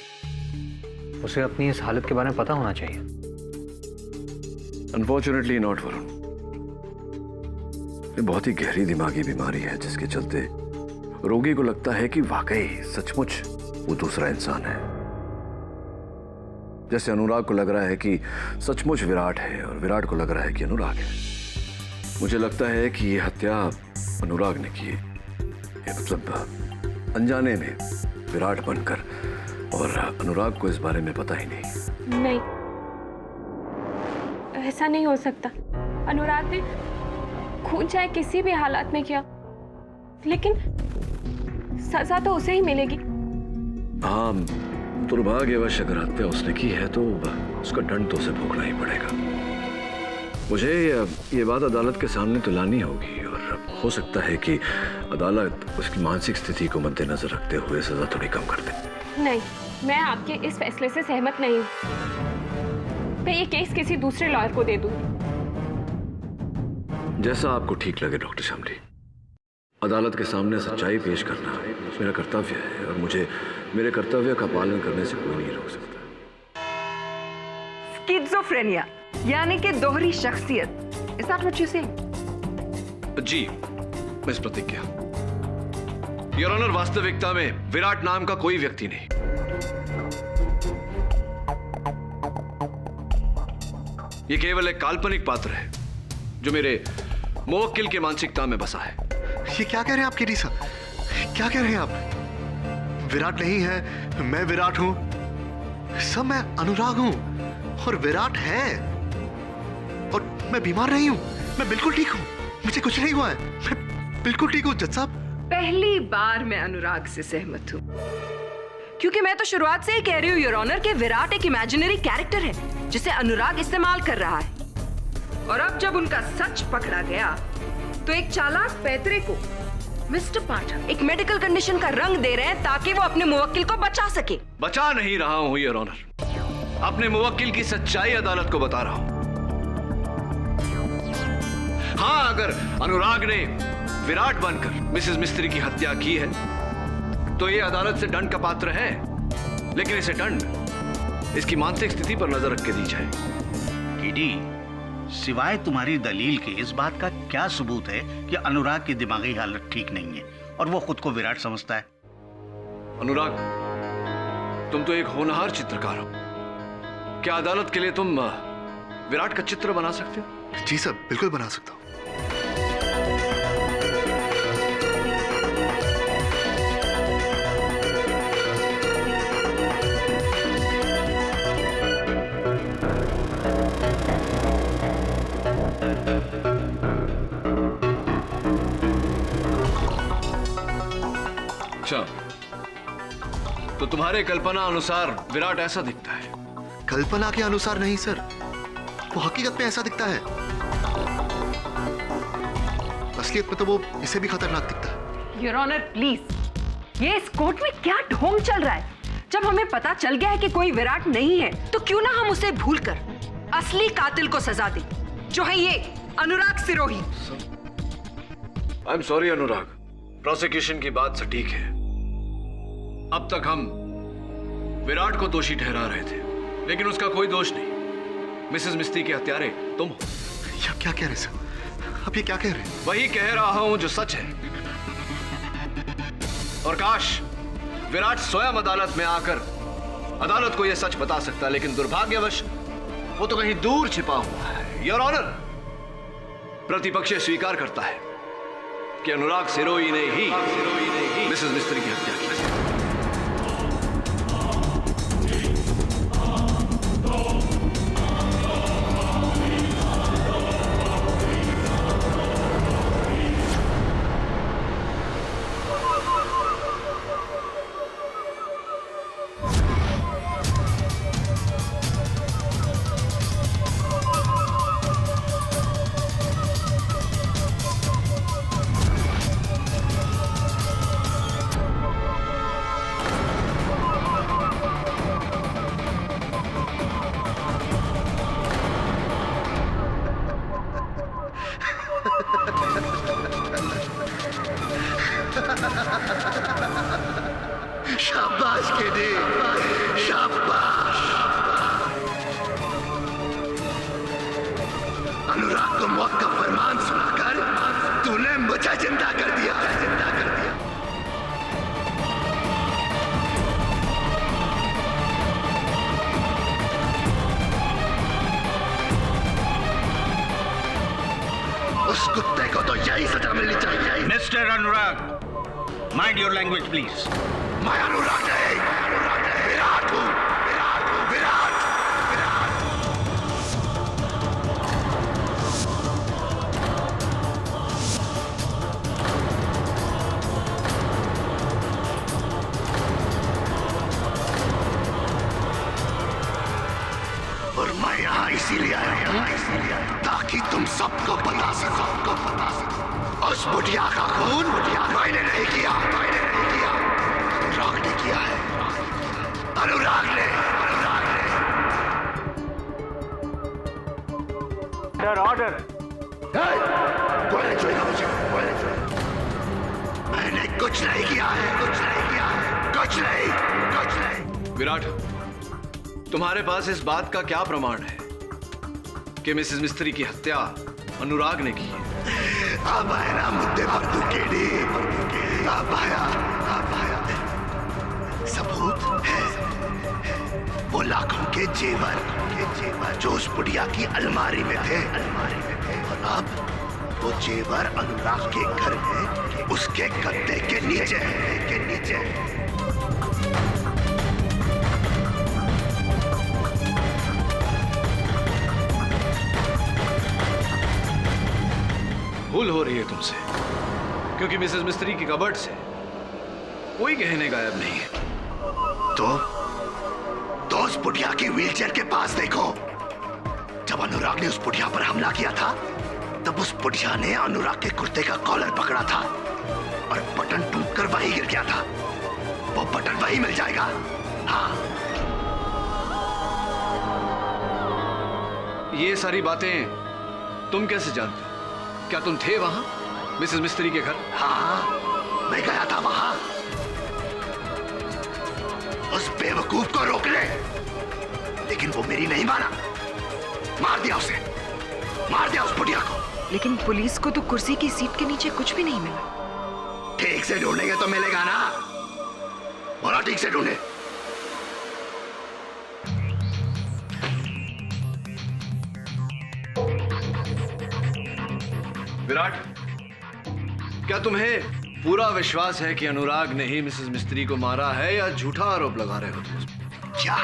उसे अपनी इस हालत के बारे में पता होना चाहिए। Unfortunately not Varun. ये बहुत ही गहरी दिमागी बीमारी है जिसके चलते रोगी को लगता है कि वाकई सचमुच वो दूसरा इंसान है। जैसे अनुराग को लग रहा है कि सचमुच विराट है और विराट को लग रहा है कि अनुराग है। मुझे लगता है कि ये हत्या अनुराग ने की है, मतलब अनजाने में विराट बनकर, और अनुराग को इस बारे में पता ही नहीं। नहीं, ऐसा नहीं हो सकता। अनुराग ने खून चाहे किसी भी हालात में किया, लेकिन सजा तो उसे ही मिलेगी। हाँ, दुर्भाग्यवश अगर हत्या उसने की है तो उसका दंड तो उसे भोगना ही पड़ेगा। मुझे ये बात अदालत के सामने तो लानी होगी, और हो सकता है कि अदालत उसकी मानसिक स्थिति को मद्देनजर रखते हुए सजा थोड़ी कम कर दे। नहीं, मैं आपके इस फैसले से सहमत नहीं हूँ। मैं ये केस किसी दूसरे लॉयर को दे दूंगी। जैसा आपको ठीक लगे डॉक्टर शामली। अदालत के सामने सच्चाई पेश करना मेरा कर्तव्य है, और मुझे मेरे कर्तव्य का पालन करने से कोई नहीं रोक सकता। स्किज़ोफ्रेनिया यानी कि दोहरी शख्सियत। Is that what you say? जी, मिस प्रतिज्ञा। योर ऑनर, वास्तविकता में विराट नाम का कोई व्यक्ति नहीं। ये केवल एक काल्पनिक पात्र है जो मेरे मुवक्किल की मानसिकता में बसा है। ये क्या कह रहे हैं आप केडी साहब? क्या कह रहे हैं आप? विराट नहीं है, मैं विराट हूं। सब मैं अनुराग हूं और विराट है, और मैं बीमार नहीं हूं। मैं बिल्कुल ठीक हूं, मुझे कुछ नहीं हुआ है। मैं बिल्कुल ठीक हूं जज साहब। पहली बार मैं अनुराग से सहमत हूँ, क्योंकि मैं तो शुरुआत से ही कह रही हूँ योर ऑनर कि विराट एक इमेजिनरी कैरेक्टर है जिसे अनुराग इस्तेमाल कर रहा है। और अब जब उनका सच पकड़ा गया तो एक चालाक पैतरे को मिस्टर पाठक एक मेडिकल कंडीशन का रंग दे रहे हैं ताकि वो अपने मुवक्किल को बचा सके। बचा नहीं रहा हूं योर ऑनर, अपने मुवक्किल की सच्चाई अदालत को बता रहा हूं। हाँ, अगर अनुराग ने विराट बनकर मिसेस मिस्त्री की हत्या की है तो ये अदालत से दंड का पात्र है, लेकिन इसे दंड इसकी मानसिक स्थिति पर नजर रख के दी जाए। केडी, सिवाय तुम्हारी दलील के इस बात का क्या सबूत है कि अनुराग की दिमागी हालत ठीक नहीं है और वो खुद को विराट समझता है? अनुराग, तुम तो एक होनहार चित्रकार हो। क्या अदालत के लिए तुम विराट का चित्र बना सकते हो? जी सर, बिल्कुल बना सकता हूँ। अच्छा, तो तुम्हारे कल्पना अनुसार विराट ऐसा दिखता है? कल्पना के अनुसार नहीं सर, वो हकीकत में ऐसा दिखता है। असलियत में तो वो इसे भी खतरनाक दिखता है। योर ऑनर प्लीज, ये इस कोर्ट में क्या ढोंग चल रहा है? जब हमें पता चल गया है कि कोई विराट नहीं है, तो क्यों ना हम उसे भूलकर असली कातिल को सजा दें, जो है ये Anurag Sirohi. I am sorry Anurag, prosecution की बात सटीक है। अब तक हम विराट को दोषी ठहरा रहे थे, लेकिन उसका कोई दोष नहीं। मिसेस मिस्त्री के हत्यारे तुम हो। क्या कह रहे सर? अब ये क्या कह रहे हैं? वही कह रहा हूं जो सच है। और काश विराट स्वयं अदालत में आकर अदालत को यह सच बता सकता, लेकिन दुर्भाग्यवश वो तो कहीं दूर छिपा हुआ है। योर ऑनर, प्रतिपक्ष स्वीकार करता है कि अनुराग सिरोही ने ही मिसेस मिस्त्री की हत्या की। शाबाश केडी, शाबाश। अनुराग को मौत का फरमान सुनाकर तूने मुझे जिंदा कर दिया, जिंदा कर दिया। उस कुत्ते को तो यही सजा मिलनी चाहिए। Mister Anurag, mind your language please. मैं अनुराग नहीं, विराट हूं, विराट। और मैं यहाँ इसीलिए आया हूँ ताकि तुम सबको बता सको, उस बुढ़िया का खून मैंने नहीं किया, अनुराग ने किया है, अनुराग ने। ऑर्डर। बोलने चाहिए मुझे, बोलने चाहिए। मैंने कुछ नहीं किया है, कुछ नहीं। विराट, तुम्हारे पास इस बात का क्या प्रमाण है कि मिसेस मिस्त्री की हत्या अनुराग ने की है? अब आया ना मुद्दे पर तू केडी, अब आया। सबूत है वो लाखों के जेवर जो उस बुढ़िया की अलमारी में थे, और अब वो जेवर अनुराग के घर में उसके गद्दे के नीचे। भूल हो रही है तुमसे, क्योंकि मिसेस मिस्त्री की कबर्ड से कोई गहने गायब नहीं है। तो उस बुढ़िया की व्हीलचेयर के पास देखो। जब अनुराग ने उस बुढ़िया पर हमला किया था, तब उस बुढ़िया ने अनुराग के कुर्ते का कॉलर पकड़ा था और बटन टूटकर वही गिर गया था। वो बटन वही मिल जाएगा। हाँ, ये सारी बातें तुम कैसे जानते हो? क्या तुम थे वहां मिसेस मिस्त्री के घर? हाँ, मैं गया था वहां। उस बेवकूफ को रोक ले, लेकिन वो मेरी नहीं माना। मार दिया उसे, मार दिया उस बुढ़िया को। लेकिन पुलिस को तो कुर्सी की सीट के नीचे कुछ भी नहीं मिला। ठीक से ढूंढेंगे तो मिलेगा ना। बोला ठीक से ढूंढे। विराट, क्या तुम्हें पूरा विश्वास है कि अनुराग ने ही मिसेस मिस्त्री को मारा है या झूठा आरोप लगा रहे हो तुम? क्या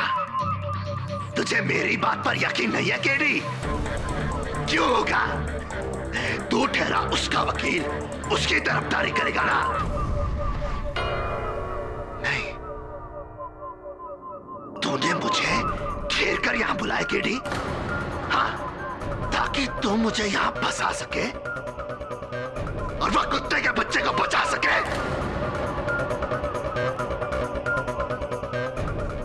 तुझे मेरी बात पर यकीन नहीं है केडी? क्यों होगा? तू ठहरा उसका वकील, उसकी तरफदारी करेगा ना? नहीं, तूने मुझे घेर कर यहां बुलाया केडी, हाँ, ताकि तू मुझे यहां फंसा सके और वह कुत्ते के बच्चे को बचा सके।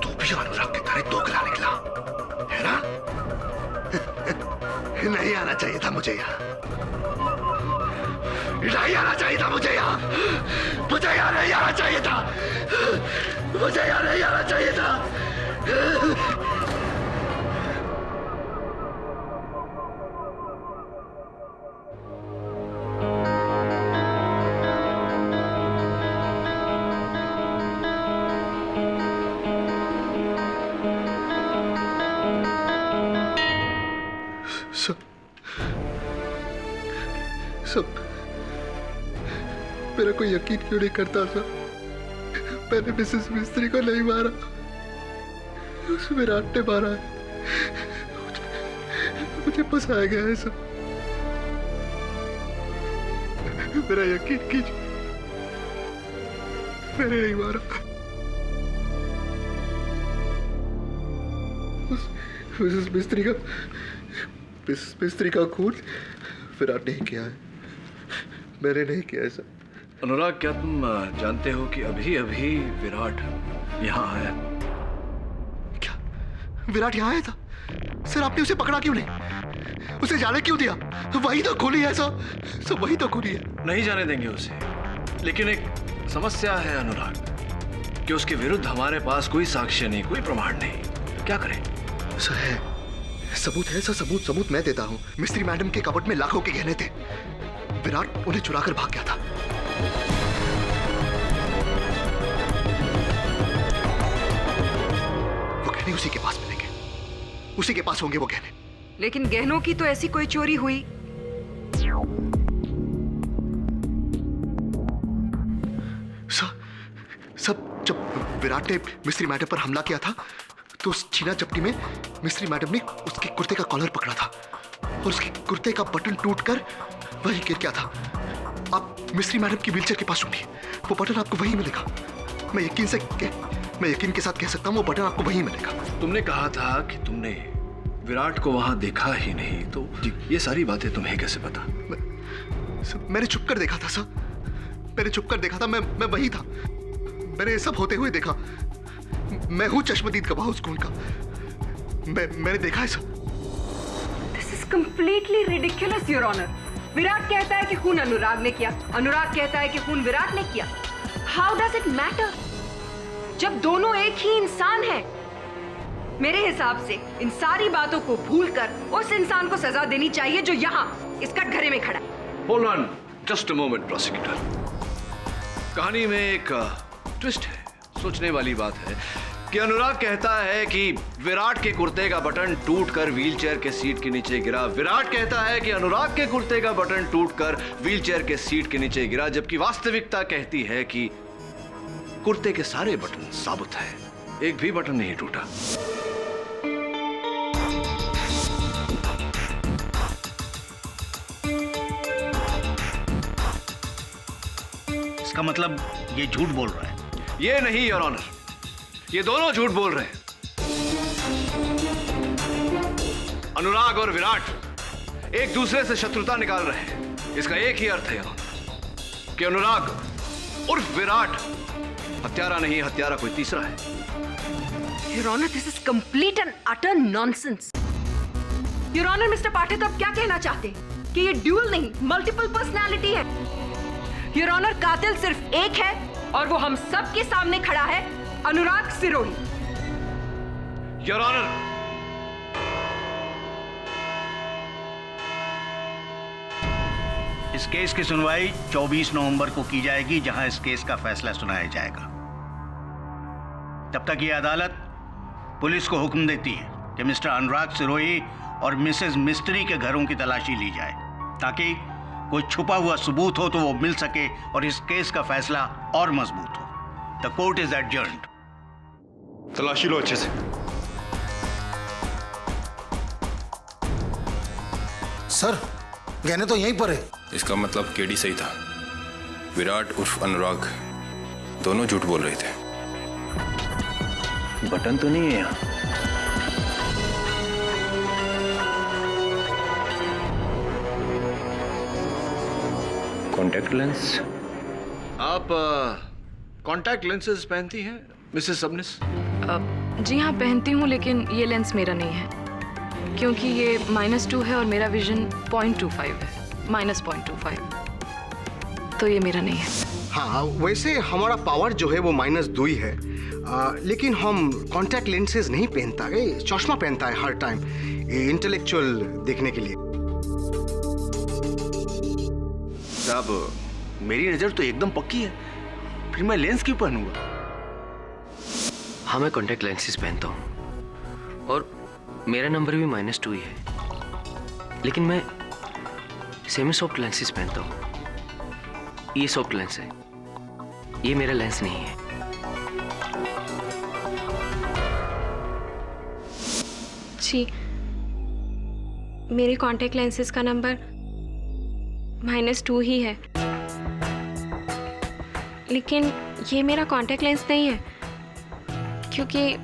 तू भी अनुराग की तरह दोगला निकला है ना? नहीं आना चाहिए था मुझे यहाँ, नहीं आना चाहिए था मुझे यहाँ, मुझे यहाँ नहीं आना चाहिए था, मुझे यहाँ नहीं आना चाहिए था। सब मेरा कोई यकीन क्यों नहीं करता था? मैंने मिसेस मिस्त्री को नहीं मारा, उस विराट ने मारा है। मुझे फंसाया गया है सब। मेरा यकीन कीजिए, मैंने नहीं मारा। मिसेस मिस्त्री का खून विराट ने किया है, मैंने नहीं किया ऐसा। अनुराग, क्या तुम जानते हो कि अभी अभी विराट यहाँ आया? क्या विराट यहाँ आया था? सर आपने उसे पकड़ा क्यों नहीं? उसे जाने क्यों दिया? वही तो खूनी है सब वही तो खूनी है। नहीं जाने देंगे उसे, लेकिन एक समस्या है अनुराग कि उसके विरुद्ध हमारे पास कोई साक्ष्य नहीं, कोई प्रमाण नहीं। क्या करें? सर है, सबूत है सर, सबूत मैं देता हूँ। मिस्त्री मैडम के कबर्ड में लाखों के गहने थे, विराट उन्हें चुराकर भाग गया था। वो गहने उसी के पास मिलेंगे, उसी के पास होंगे वो गहने। लेकिन गहनों की तो ऐसी कोई चोरी हुई? सब जब विराट ने मिस्त्री मैडम पर हमला किया था तो उस छीना चपटी में मिस्त्री मैडम ने उसके कुर्ते का कॉलर पकड़ा था और उसके कुर्ते का बटन टूटकर वही गिर गया था। आप मिस्त्री मैडम की व्हीलचेयर के पास ढूंढिए, वो बटन आपको वहीं मिलेगा। मैं यकीन के साथ कह सकता हूँ, वो बटन आपको वहीं मिलेगा। तुमने कहा था कि तुमने विराट को वहां देखा ही नहीं, तो ये सारी बातें तुम्हें कैसे पता? मैंने छुप कर देखा था सर, मैंने छुप कर देखा था। मैं वही था, मैंने सब होते हुए देखा। मैं हूँ चश्मदीद गवाह उस खून का। मैंने देखा है sir. This is completely ridiculous, Your Honor. Virat कहता है कि खून अनुराग ने किया, अनुराग कहता है कि खून विराट ने किया। How does it matter? जब दोनों एक ही इंसान हैं। मेरे हिसाब से इन सारी बातों को भूलकर उस इंसान को सजा देनी चाहिए जो यहाँ इस कटघरे में खड़ा है। Hold on, just a moment, prosecutor. कहानी में एक ट्विस्ट है, सोचने वाली बात है कि अनुराग कहता है कि विराट के कुर्ते का बटन टूटकर व्हीलचेयर के सीट के नीचे गिरा। विराट कहता है कि अनुराग के कुर्ते का बटन टूटकर व्हीलचेयर के सीट के नीचे गिरा, जबकि वास्तविकता कहती है कि कुर्ते के सारे बटन साबुत हैं, एक भी बटन नहीं टूटा। इसका मतलब ये झूठ बोल रहा है? ये नहीं योर ऑनर, ये दोनों झूठ बोल रहे हैं। अनुराग और विराट एक दूसरे से शत्रुता निकाल रहे हैं। इसका एक ही अर्थ है कि अनुराग उर्फ विराट हत्यारा नहीं, हत्यारा कोई तीसरा है। Your Honor, this is complete and utter nonsense. Your Honor, Mr. पाठक अब क्या कहना चाहते हैं कि ये ड्यूल नहीं, मल्टीपल पर्सनालिटी है? Your Honor, कातिल सिर्फ एक है और वो हम सब के सामने खड़ा है, अनुराग सिरोही। योर ऑनर, इस केस की सुनवाई 24 नवंबर को की जाएगी, जहां इस केस का फैसला सुनाया जाएगा। तब तक ये अदालत पुलिस को हुक्म देती है कि मिस्टर अनुराग सिरोही और मिसेस मिस्त्री के घरों की तलाशी ली जाए, ताकि कोई छुपा हुआ सबूत हो तो वो मिल सके और इस केस का फैसला और मजबूत हो। The court is adjourned. तलाशी लो अच्छे से। सर, गहने तो यहीं पर है। इसका मतलब केडी सही था। विराट उर्फ अनुराग दोनों झूठ बोल रहे थे। बटन तो नहीं है यहाँ। Contact lens. आप कॉन्टैक्ट लेंसेज पहनती हैं मिसेस सबनिस? जी हाँ, पहनती हूँ, लेकिन ये लेंस मेरा नहीं है, क्योंकि ये -2 है और मेरा विजन 0.25 है, -0.25, तो ये मेरा नहीं है। हाँ, वैसे हमारा पावर जो है वो -2 ही है, लेकिन हम कॉन्टैक्ट लेंसेज नहीं पहनता है, चश्मा पहनता है हर टाइम, इंटेलेक्चुअल देखने के लिए। साहब, मेरी नजर तो एकदम पक्की है, फिर मैं लेंस क्यों पहनूंगा? हाँ, मैं कॉन्टैक्ट लेंसेज पहनता हूँ और मेरा नंबर भी -2 ही है, लेकिन मैं सेमी सॉफ्ट लेंसेज पहनता हूँ। ये सॉफ्ट लेंस है, ये मेरा लेंस नहीं है। जी, मेरे कॉन्टैक्ट लेंसेज का नंबर -2 ही है, लेकिन ये मेरा कॉन्टैक्ट लेंस नहीं है, क्योंकि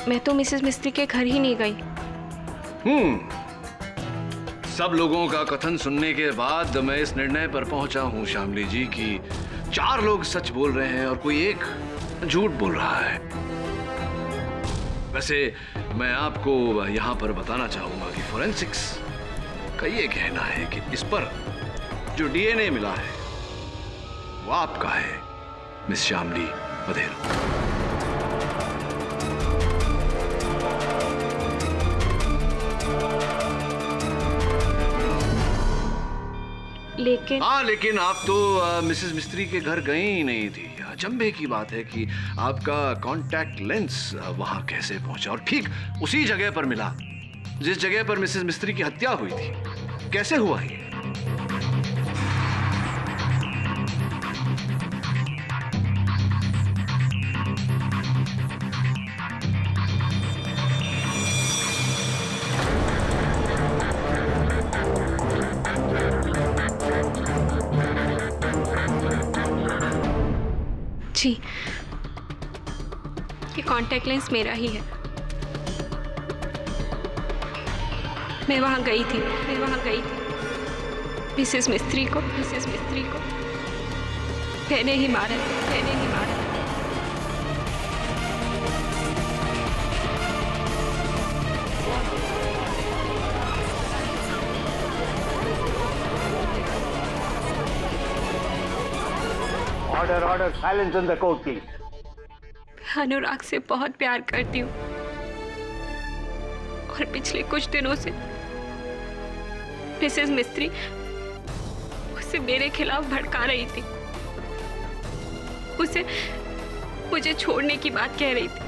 मैं तो मिसेस मिस्त्री के घर ही नहीं गई। सब लोगों का कथन सुनने के बाद मैं इस निर्णय पर पहुंचा हूं श्यामली जी कि 4 लोग सच बोल रहे हैं और कोई एक झूठ बोल रहा है। वैसे मैं आपको यहां पर बताना चाहूंगा कि फोरेंसिक्स का ये कहना है कि इस पर जो डीएनए मिला है वो आपका है, मिस श्यामली वधेरा। लेकिन आप तो मिसेस मिस्त्री के घर गई ही नहीं थी। अचंभे की बात है कि आपका कॉन्टैक्ट लेंस वहां कैसे पहुंचा और ठीक उसी जगह पर मिला जिस जगह पर मिसेस मिस्त्री की हत्या हुई थी। कैसे हुआ ये? जी, ये कॉन्टैक्ट लेंस मेरा ही है। मैं वहां गई थी मिसेस मिस्त्री को मैंने ही मारा। Order, silence in the court please. Anurag से बहुत प्यार करती हूँ और पिछले कुछ दिनों से मिसेस मिस्त्री उसे मेरे खिलाफ भड़का रही थी, उसे मुझे छोड़ने की बात कह रही थी।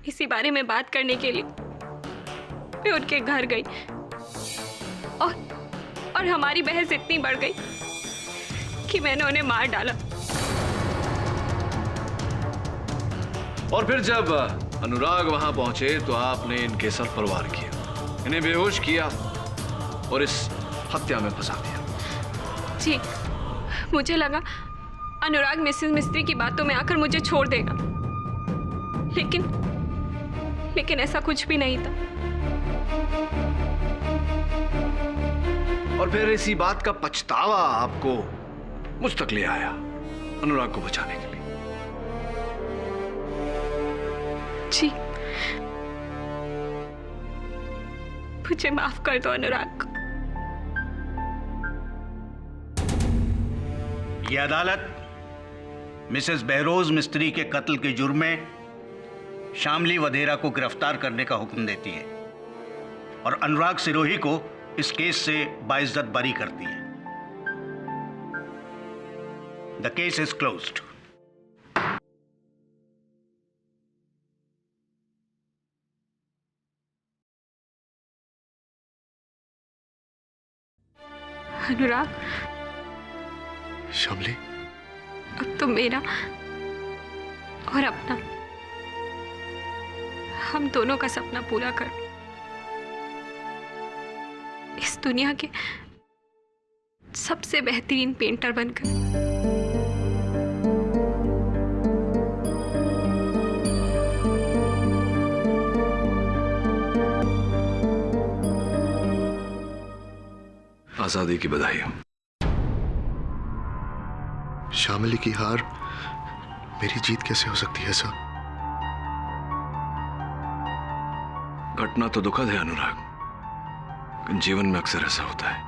इसी बारे में बात करने के लिए मैं उनके घर गई और हमारी बहस इतनी बढ़ गई कि मैंने उन्हें मार डाला। और फिर जब अनुराग वहां पहुंचे तो आपने इनके सर पर वार किया, इन्हें बेहोश किया और इस हत्या में फंसा दिया। जी, मुझे लगा अनुराग मिसेस मिस्त्री की बातों में आकर मुझे छोड़ देगा, लेकिन ऐसा कुछ भी नहीं था। और फिर इसी बात का पछतावा आपको मुझ तक ले आया अनुराग को बचाने के लिए। जी, मुझे माफ कर दो अनुराग। ये अदालत मिसेस बहरोज मिस्त्री के कत्ल के जुर्म में शामली वधेरा को गिरफ्तार करने का हुक्म देती है। और अनुराग सिरोही को इस केस से बाइज्जत बरी करती है। The case is closed. Anurag, Shyamali, अब तो मेरा और अपना, हम दोनों का सपना पूरा कर इस दुनिया के सबसे बेहतरीन पेंटर बनकर। आजादी की बधाई हो। श्यामली की हार मेरी जीत कैसे हो सकती है सर? घटना तो दुखद है अनुराग, जीवन में अक्सर ऐसा होता है।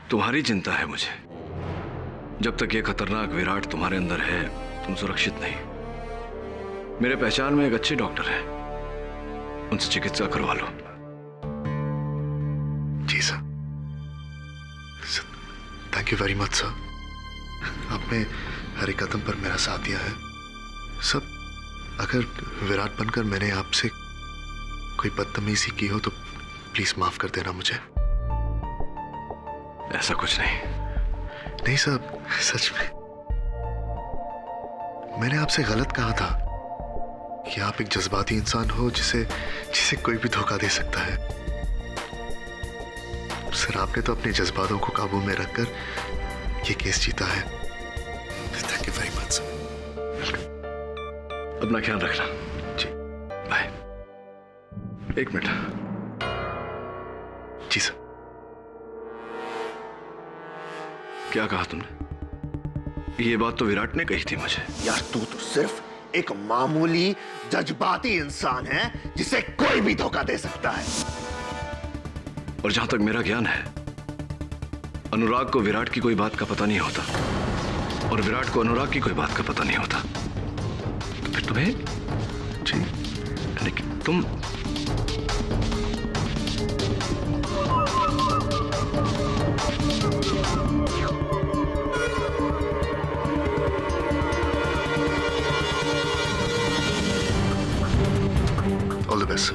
तुम्हारी चिंता है मुझे। जब तक ये खतरनाक विराट तुम्हारे अंदर है, तुम सुरक्षित नहीं। मेरे पहचान में एक अच्छे डॉक्टर है, उनसे चिकित्सा करवा लो। जी sir, thank you very much sir. आपने हर एक कदम पर मेरा साथ दिया है। सब अगर विराट बनकर मैंने आपसे कोई बदतमीजी की हो तो प्लीज माफ कर देना मुझे। ऐसा कुछ नहीं। नहीं साहब, सच में मैंने आपसे गलत कहा था कि आप एक जज्बाती इंसान हो जिसे कोई भी धोखा दे सकता है। सर, आपने तो अपने जज्बातों को काबू में रखकर ये केस जीता है। Thank you very much sir. अपना ख्याल रखना। जी, बाय। एक मिनट। जी सर। क्या कहा तुमने? ये बात तो विराट ने कही थी मुझे। यार, तू तो सिर्फ एक मामूली जज्बाती इंसान है जिसे कोई भी धोखा दे सकता है। और जहां तक मेरा ज्ञान है, अनुराग को विराट की कोई बात का पता नहीं होता और विराट को अनुराग की कोई बात का पता नहीं होता। तो फिर तुम्हें जी, लेकिन तुम ऑल द बेस्ट।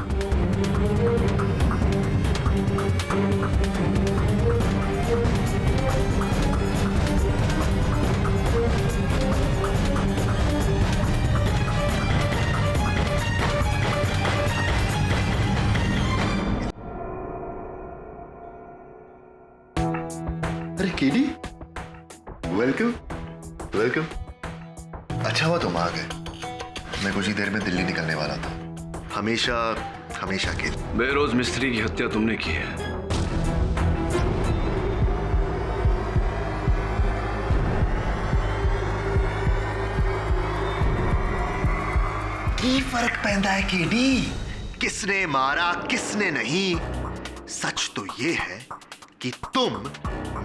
अरे केडी, वेलकम वेलकम। अच्छा हुआ तुम आ गए। मैं कुछ ही देर में दिल्ली निकलने वाला था। हमेशा हमेशा के बेरोज मिस्त्री की हत्या तुमने की है। की फर्क पैदा है केडी? किसने मारा किसने नहीं, सच तो ये है कि तुम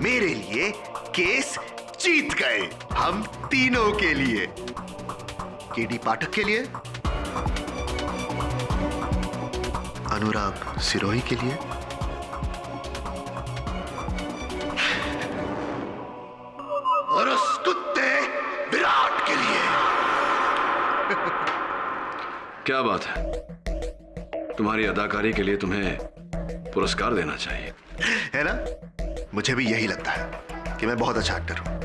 मेरे लिए केस जीत गए। हम तीनों के लिए। केडी पाठक के लिए, अनुराग सिरोही के लिए और उस कुत्ते विराट के लिए। क्या बात है, तुम्हारी अदाकारी के लिए तुम्हें पुरस्कार देना चाहिए, है ना? मुझे भी यही लगता है कि मैं बहुत अच्छा एक्टर हूं।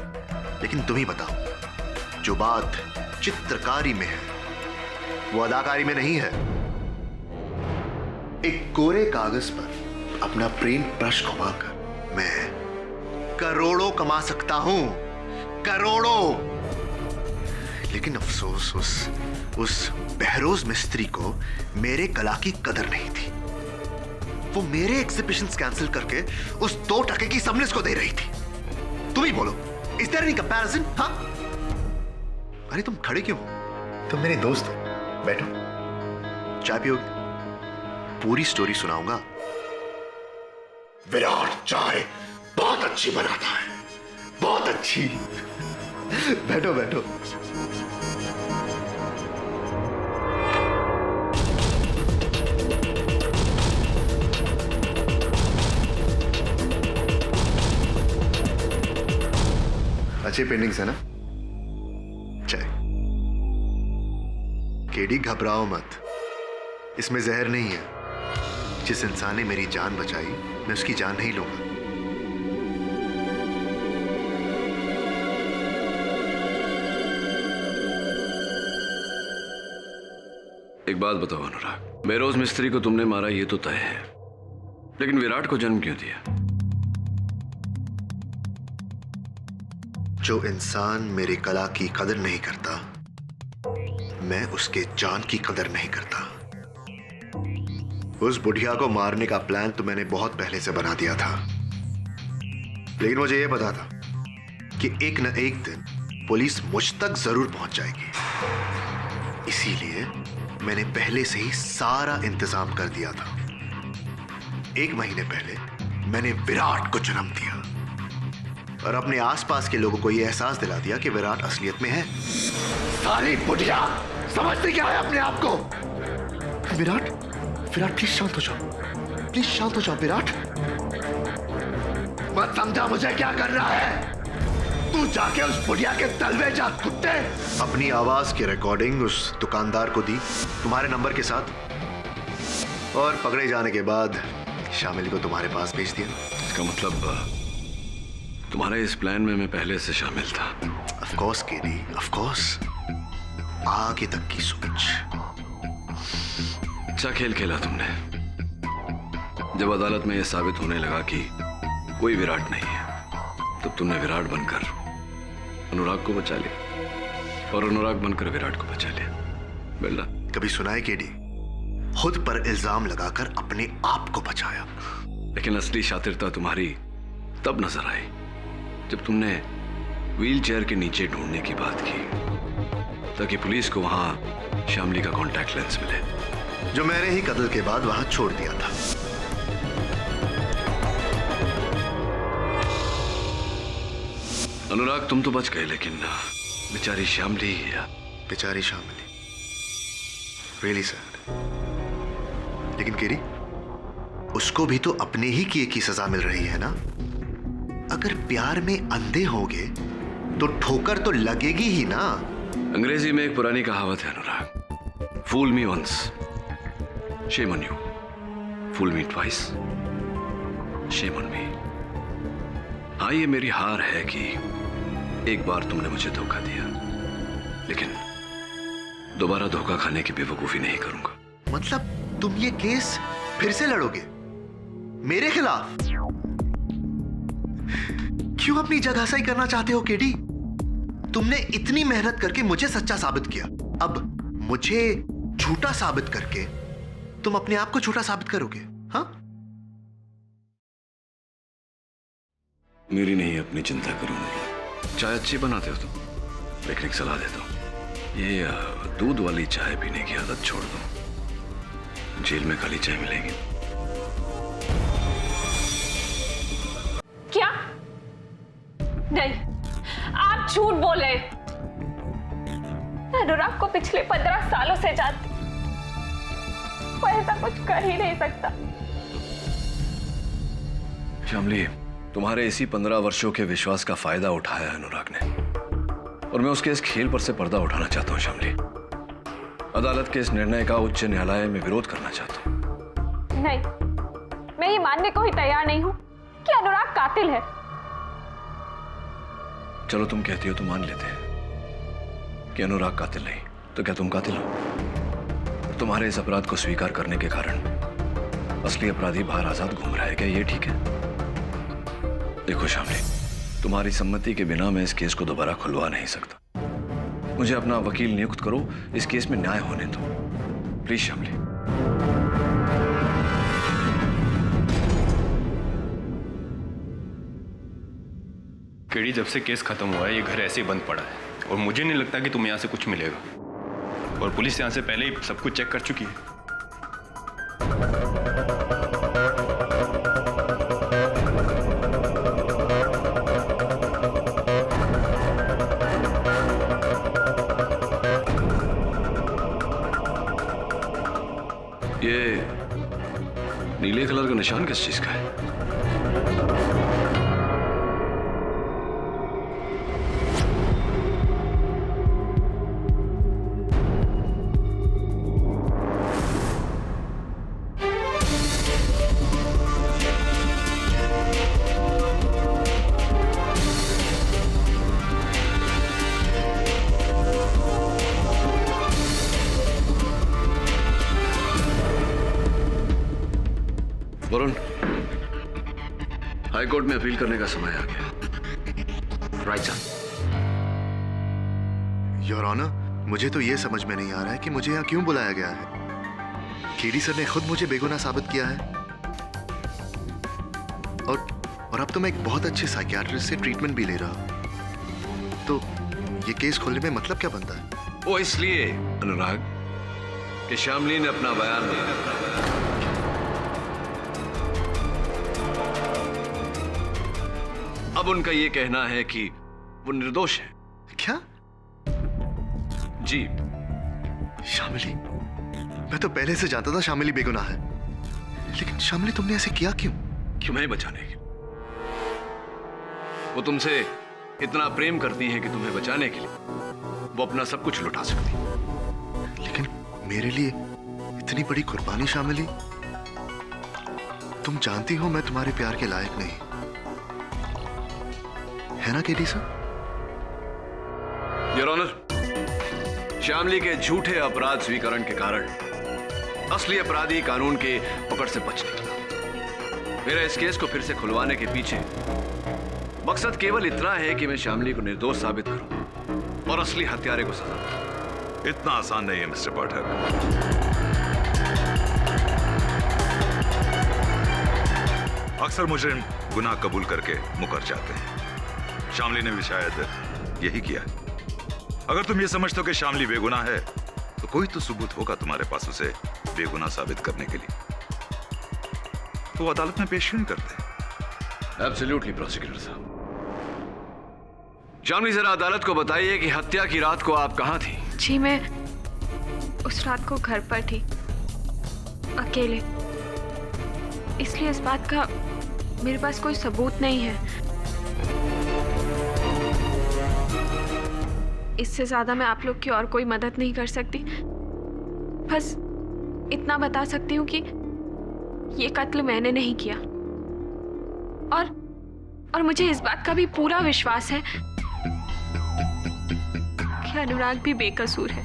लेकिन तुम ही बताओ, जो बात चित्रकारी में है वो अदाकारी में नहीं है। एक कोरे कागज पर अपना प्रेम ब्रश घुमाकर मैं करोड़ों कमा सकता हूं, करोड़ों। लेकिन अफसोस उस बहरोज मिस्त्री को मेरे कला की कदर नहीं थी। वो मेरे एग्जिबिशंस कैंसिल करके उस 2 टके की समनिस को दे रही थी। तुम ही बोलो, इज देयर एनी कंपैरिजन? हाँ? अरे तुम खड़े क्यों? तुम मेरे दोस्त हो, बैठो, चाय पियोगे? पूरी स्टोरी सुनाऊंगा। विराट चाय बहुत अच्छी बनाता है, बहुत अच्छी। बैठो बैठो। बचे पेंडिंग्स है ना? चाय। केडी घबराओ मत, इसमें जहर नहीं है। जिस इंसान ने मेरी जान बचाई, मैं उसकी जान नहीं लूंगा। एक बात बताओ अनुराग, बहरोज मिस्त्री को तुमने मारा ये तो तय है, लेकिन विराट को जन्म क्यों दिया? जो इंसान मेरी कला की कदर नहीं करता, मैं उसके जान की कदर नहीं करता। उस बुढ़िया को मारने का प्लान तो मैंने बहुत पहले से बना दिया था, लेकिन मुझे यह पता था कि एक न एक दिन पुलिस मुझ तक जरूर पहुंच जाएगी। इसीलिए मैंने पहले से ही सारा इंतजाम कर दिया था। 1 महीने पहले मैंने विराट को जन्म दिया और अपने आसपास के लोगों को यह एहसास दिला दिया कि विराट असलियत में है। सारी बुढ़िया समझते क्या है अपने आप को? विराट, विराट प्लीज शांत हो जाओ, प्लीज शांत हो जाओ विराट। मत समझा मुझे क्या कर रहा है? तू जाके उस बुढ़िया के तलवे जा कुत्ते। अपनी आवाज की रिकॉर्डिंग उस दुकानदार को दी तुम्हारे नंबर के साथ, और पकड़े जाने के बाद शामिल को तुम्हारे पास भेज दिया। इसका मतलब तुम्हारे इस प्लान में मैं पहले से शामिल था। Of course KD, of course. आगे तक की सोच। अच्छा खेल खेला तुमने। जब अदालत में यह साबित होने लगा कि कोई विराट नहीं है, तब तुमने विराट बनकर अनुराग को बचा लिया और अनुराग बनकर विराट को बचा लिया। बेल्ला, कभी सुना है केडी? खुद पर इल्जाम लगाकर अपने आप को बचाया। लेकिन असली शातिरता तुम्हारी तब नजर आई जब तुमने व्हील चेयर के नीचे ढूंढने की बात की, ताकि पुलिस को वहां श्यामली का कॉन्टैक्ट लेंस मिले, जो मैंने ही कत्ल के बाद वहां छोड़ दिया था। अनुराग तुम तो बच गए, लेकिन बेचारी श्यामली, बेचारी श्यामली, रियली सैड। लेकिन केरी, उसको भी तो अपने ही किए की सजा मिल रही है ना? अगर प्यार में अंधे होगे तो ठोकर तो लगेगी ही ना। अंग्रेजी में एक पुरानी कहावत है Anurag, fool me once, shame on you, fool me twice, shame on me. हाँ, ये मेरी हार है कि एक बार तुमने मुझे धोखा दिया, लेकिन दोबारा धोखा खाने की बेवकूफी नहीं करूंगा। मतलब तुम ये केस फिर से लड़ोगे मेरे खिलाफ? क्यों अपनी जगह करना चाहते हो केडी? तुमने इतनी मेहनत करके मुझे सच्चा साबित किया, अब मुझे झूठा साबित करके तुम अपने आप को झूठा साबित करोगे? हाँ, मेरी नहीं, अपनी चिंता करो। चाय अच्छी बनाते हो तुम, लेकिन एक सलाह देता हूं, ये दूध वाली चाय पीने की आदत छोड़ दो। जेल में काली चाय मिलेगी। क्या? नहीं, आप झूठ बोले। अनुराग को पिछले 15 सालों से जानती, वो ऐसा कुछ कर ही नहीं सकता। श्यामली, तुम्हारे इसी 15 वर्षों के विश्वास का फायदा उठाया है अनुराग ने, और मैं उसके इस खेल पर से पर्दा उठाना चाहता हूं। श्यामली, अदालत के इस निर्णय का उच्च न्यायालय में विरोध करना चाहता हूं। नहीं, मैं ये मानने को ही तैयार नहीं हूं कि अनुराग कातिल है। चलो, तुम कहती हो तो मान लेते हैं कि अनुराग कातिल नहीं, तो क्या तुम कातिल हो? तुम्हारे इस अपराध को स्वीकार करने के कारण असली अपराधी बाहर आजाद घूम रहा है, क्या ये ठीक है? देखो श्यामली, तुम्हारी सम्मति के बिना मैं इस केस को दोबारा खुलवा नहीं सकता। मुझे अपना वकील नियुक्त करो, इस केस में न्याय होने दो, प्लीज श्यामली। केडी, जब से केस खत्म हुआ है ये घर ऐसे ही बंद पड़ा है, और मुझे नहीं लगता कि तुम्हें यहाँ से कुछ मिलेगा, और पुलिस यहाँ से पहले ही सब कुछ चेक कर चुकी है। ये नीले कलर का निशान किस चीज का है? वरुण, हाईकोर्ट में अपील करने का समय आ गया। Right sir. योर ऑनर, मुझे तो ये समझ में नहीं आ रहा है कि मुझे यहाँ क्यों बुलाया गया है। केडी सर ने खुद मुझे बेगुनाह साबित किया है और अब तो मैं एक बहुत अच्छे साइकियाट्रिस्ट से ट्रीटमेंट भी ले रहा हूं। तो ये केस खोलने में मतलब क्या बनता है? वो इसलिए अनुराग कि श्यामली ने अपना बयान दिया। अब उनका ये कहना है कि वो निर्दोष है। क्या? जी। शामिली? मैं तो पहले से जानता था शामिली बेगुनाह है, लेकिन शामिली तुमने ऐसे किया क्यों? तुम्हें बचाने के। वो तुमसे इतना प्रेम करती हैं कि तुम्हें बचाने के लिए वो अपना सब कुछ लुटा सकती। लेकिन मेरे लिए इतनी बड़ी कुर्बानी शामिली, तुम जानती हो मैं तुम्हारे प्यार के लायक नहीं, है ना केडी सर? योर ऑनर, श्यामली के झूठे अपराध स्वीकरण के कारण असली अपराधी कानून के पकड़ से बच निकला। मेरा इस केस को फिर से खुलवाने के पीछे मकसद केवल इतना है कि मैं श्यामली को निर्दोष साबित करूं और असली हत्यारे को सजा दूं। इतना आसान नहीं है मिस्टर पाठक। अक्सर मुजरिम गुनाह कबूल करके मुकर जाते हैं। श्यामली ने भी शायद यही किया है। अगर तुम ये समझते हो कि श्यामली बेगुनाह है, तो कोई तो सबूत होगा तुम्हारे पास उसे बेगुनाह साबित करने के लिए। तो वो अदालत में पेश क्यों नहीं करते? एब्सोल्युटली प्रोसिक्यूटर साहब। श्यामली, जरा अदालत को बताइए कि हत्या की रात को आप कहां थी? जी, मैं उस रात को घर पर थी, अकेले। इसलिए इस बात का मेरे पास कोई सबूत नहीं है। इससे ज्यादा मैं आप लोग की और कोई मदद नहीं कर सकती। बस इतना बता सकती हूँ कि ये कत्ल मैंने नहीं किया, और मुझे इस बात का भी पूरा विश्वास है कि अनुराग भी बेकसूर है।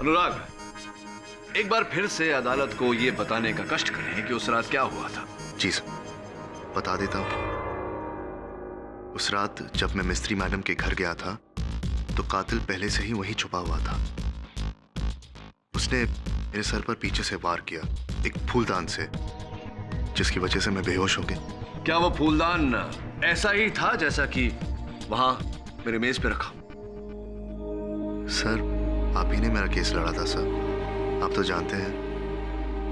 अनुराग, एक बार फिर से अदालत को यह बताने का कष्ट करें कि उस रात क्या हुआ था। जी सर, बता देता हूं। उस रात जब मैं मिस्त्री मैडम के घर गया था, तो कातिल पहले से ही वहीं छुपा हुआ था। उसने मेरे सर पर पीछे से वार किया, एक फूलदान से, जिसकी वजह से मैं बेहोश हो गया। क्या वो फूलदान ऐसा ही था जैसा कि वहां मेरे मेज पे रखा? सर, आप ही ने मेरा केस लड़ा था सर, आप तो जानते हैं,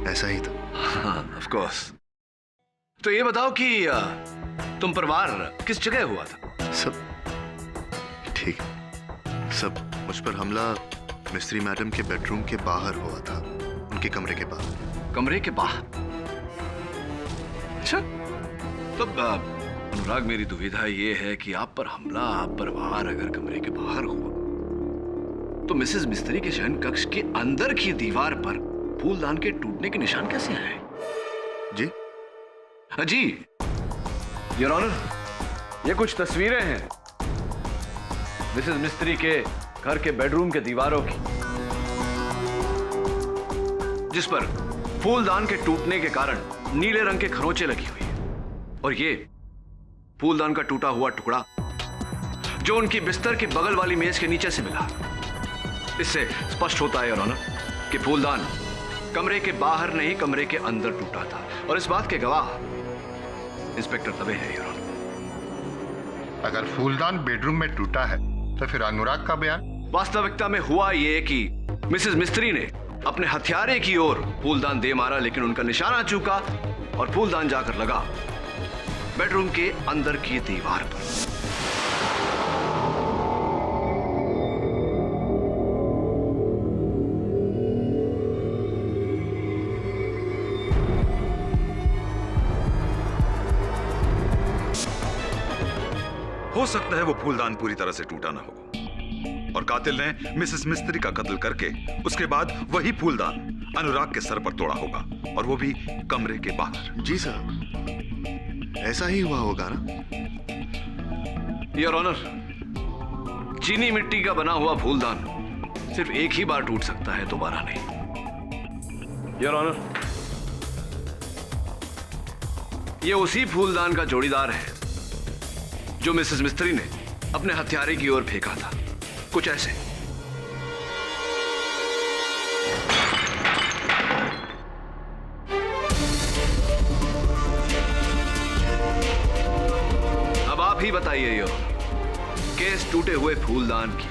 ऐसा ही था। हाँ, ऑफ कोर्स। तो ये बताओ कि तुम पर वार किस जगह हुआ था? सब ठीक, सब मुझ पर हमला मिस्त्री मैडम के बेडरूम के बाहर हुआ था, उनके कमरे के बाहर। कमरे के बाहर? अच्छा, तब अनुराग, मेरी दुविधा ये है कि आप पर हमला, आप पर वार अगर कमरे के बाहर हुआ, तो मिसेस मिस्त्री के शयन कक्ष के अंदर की दीवार पर फूलदान के टूटने के निशान कैसे आए? जी जी, योर ऑनर, ये कुछ तस्वीरें हैं मिसेस मिस्त्री के घर के बेडरूम के दीवारों की, जिस पर फूलदान के टूटने के कारण नीले रंग के खरोंचे लगी हुई है। और ये फूलदान का टूटा हुआ टुकड़ा जो उनकी बिस्तर के बगल वाली मेज के नीचे से मिला। इससे स्पष्ट होता है योर ऑनर कि फूलदान कमरे के बाहर नहीं, कमरे के अंदर टूटा था। और इस बात के गवाह इंस्पेक्टर दवे है योर ऑनर। अगर फूलदान बेडरूम में टूटा है, तो फिर अनुराग का बयान? वास्तविकता में हुआ ये कि मिसेस मिस्त्री ने अपने हथियारे की ओर फूलदान दे मारा, लेकिन उनका निशाना चूका और फूलदान जाकर लगा बेडरूम के अंदर की दीवार पर। हो सकता है वो फूलदान पूरी तरह से टूटा ना हो और कातिल ने मिसेस मिस्त्री का कत्ल करके उसके बाद वही फूलदान अनुराग के सर पर तोड़ा होगा, और वो भी कमरे के बाहर। जी सर, ऐसा ही हुआ होगा ना? योर ऑनर, चीनी मिट्टी का बना हुआ फूलदान सिर्फ एक ही बार टूट सकता है, दोबारा नहीं। योर ऑनर, ये उसी फूलदान का जोड़ीदार है जो मिसेस मिस्त्री ने अपने हत्यारे की ओर फेंका था, कुछ ऐसे। अब आप ही बताइए योर, केस टूटे हुए फूलदान की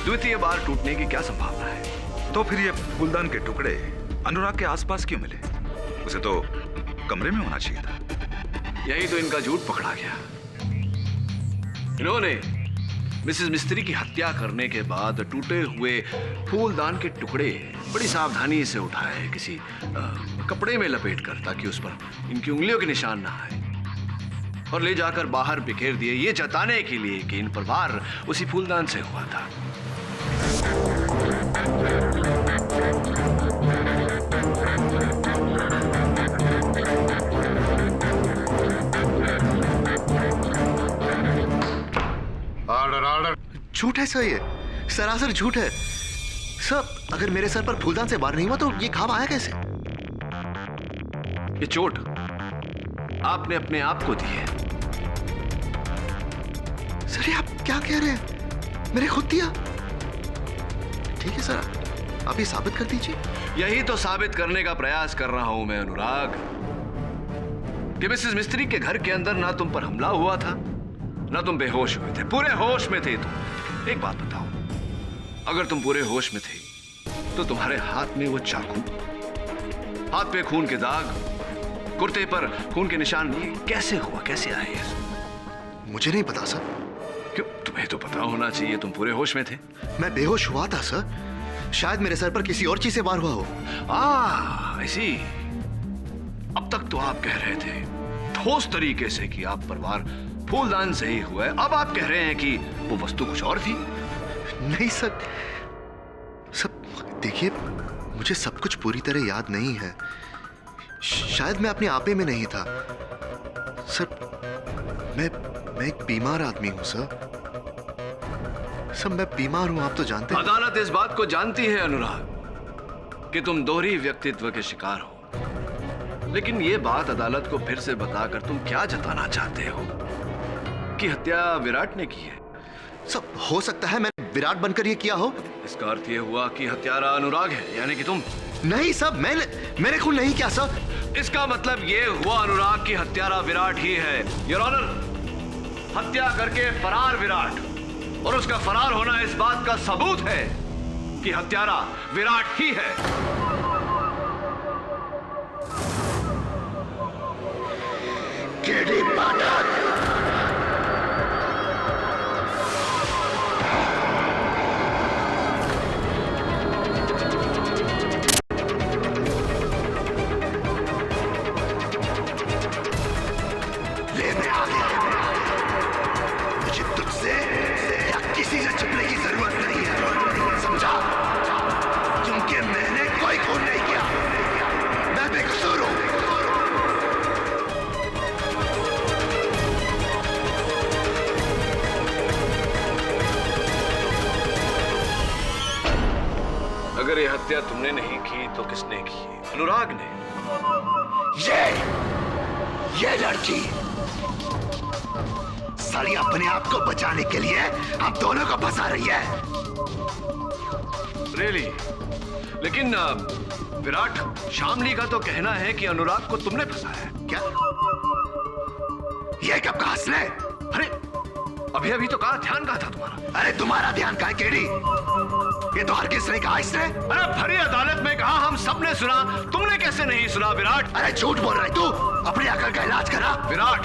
द्वितीय बार टूटने की क्या संभावना है? तो फिर ये फूलदान के टुकड़े अनुराग के आसपास क्यों मिले? उसे तो कमरे में होना चाहिए था। यही तो इनका झूठ पकड़ा गया। इन्होंने मिसेस मिस्त्री की हत्या करने के बाद टूटे हुए फूलदान के टुकड़े बड़ी सावधानी से उठाए, किसी कपड़े में लपेट कर, ताकि उस पर इनकी उंगलियों के निशान ना आए, और ले जाकर बाहर बिखेर दिए, ये जताने के लिए कि इन पर वार उसी फूलदान से हुआ था। Order order. झूठ है सर, ये सरासर झूठ है सर। अगर मेरे सर पर फूलदान से वार नहीं हुआ तो ये घाव आया कैसे? ये चोट आपने अपने आप को दी है। सर ये आप क्या कह रहे हैं? मैंने खुद दिया। ठीक है सर, आप ये साबित कर दीजिए। यही तो साबित करने का प्रयास कर रहा हूं मैं अनुराग, कि मिसेस मिस्त्री के घर के अंदर ना तुम पर हमला हुआ था, ना तुम बेहोश हुए थे, पूरे होश में थे तुम। एक बात बताओ, अगर तुम पूरे होश में थे तो तुम्हारे हाथ में वो चाकू, हाथ पे खून के दाग, कुर्ते पर खून के निशान कैसे हुआ, कैसे आए? मुझे नहीं पता सर। क्यों? तुम्हें तो पता होना चाहिए, तुम पूरे होश में थे। मैं बेहोश हुआ था सर, शायद मेरे सर पर किसी और चीज से वार हुआ हो। ऐसी। अब तक तो आप कह रहे थे ठोस तरीके से कि आप पर वार फूलदान से ही हुआ है, अब आप कह रहे हैं कि वो वस्तु कुछ और थी। नहीं सर, सब देखिए, मुझे सब कुछ पूरी तरह याद नहीं है। शायद मैं अपने आपे में नहीं था सर। मैं एक बीमार आदमी हूं सर। सब मैं बीमार हूं, आप तो जानते हैं। अदालत इस बात को जानती है अनुराग कि तुम दोहरी व्यक्तित्व के शिकार हो, लेकिन ये बात अदालत को फिर से बताकर तुम क्या जताना चाहते हो कि हत्या विराट ने की है? सब हो सकता है मैंने विराट बनकर ये किया हो। इसका अर्थ ये हुआ कि हत्यारा अनुराग है, यानी कि तुम। नहीं सब, मैंने खून नहीं किया सर। इसका मतलब ये हुआ अनुराग की हत्यारा विराट ही है। योर ऑनर, हत्या करके फरार विराट, और उसका फरार होना इस बात का सबूत है कि हत्यारा विराट ही है। केडी पाठक, किसी से छिपने की जरूरत नहीं है, समझा? क्योंकि मैंने कोई खून नहीं किया, मैं बेकसूर हूं। अगर ये हत्या तुमने नहीं की तो किसने की? अनुराग ने। ये लड़की साली अपने आप को बचाने के लिए हम दोनों को फंसा रही है। रियली? लेकिन विराट, शामली का तो कहना है कि अनुराग को तुमने फंसाया है। क्या? ये कब कहा इसने? अरे अभी तो कहा, ध्यान कहा था तुम्हारा। अरे तुम्हारा ध्यान कहा केडी? ये तो हर किसने कहा इसने? अरे भरी अदालत में कहा, हम सबने सुना, तुमने कैसे नहीं सुना विराट? अरे झूठ बोल रहा है तू, अपनी अकल का इलाज करा। विराट,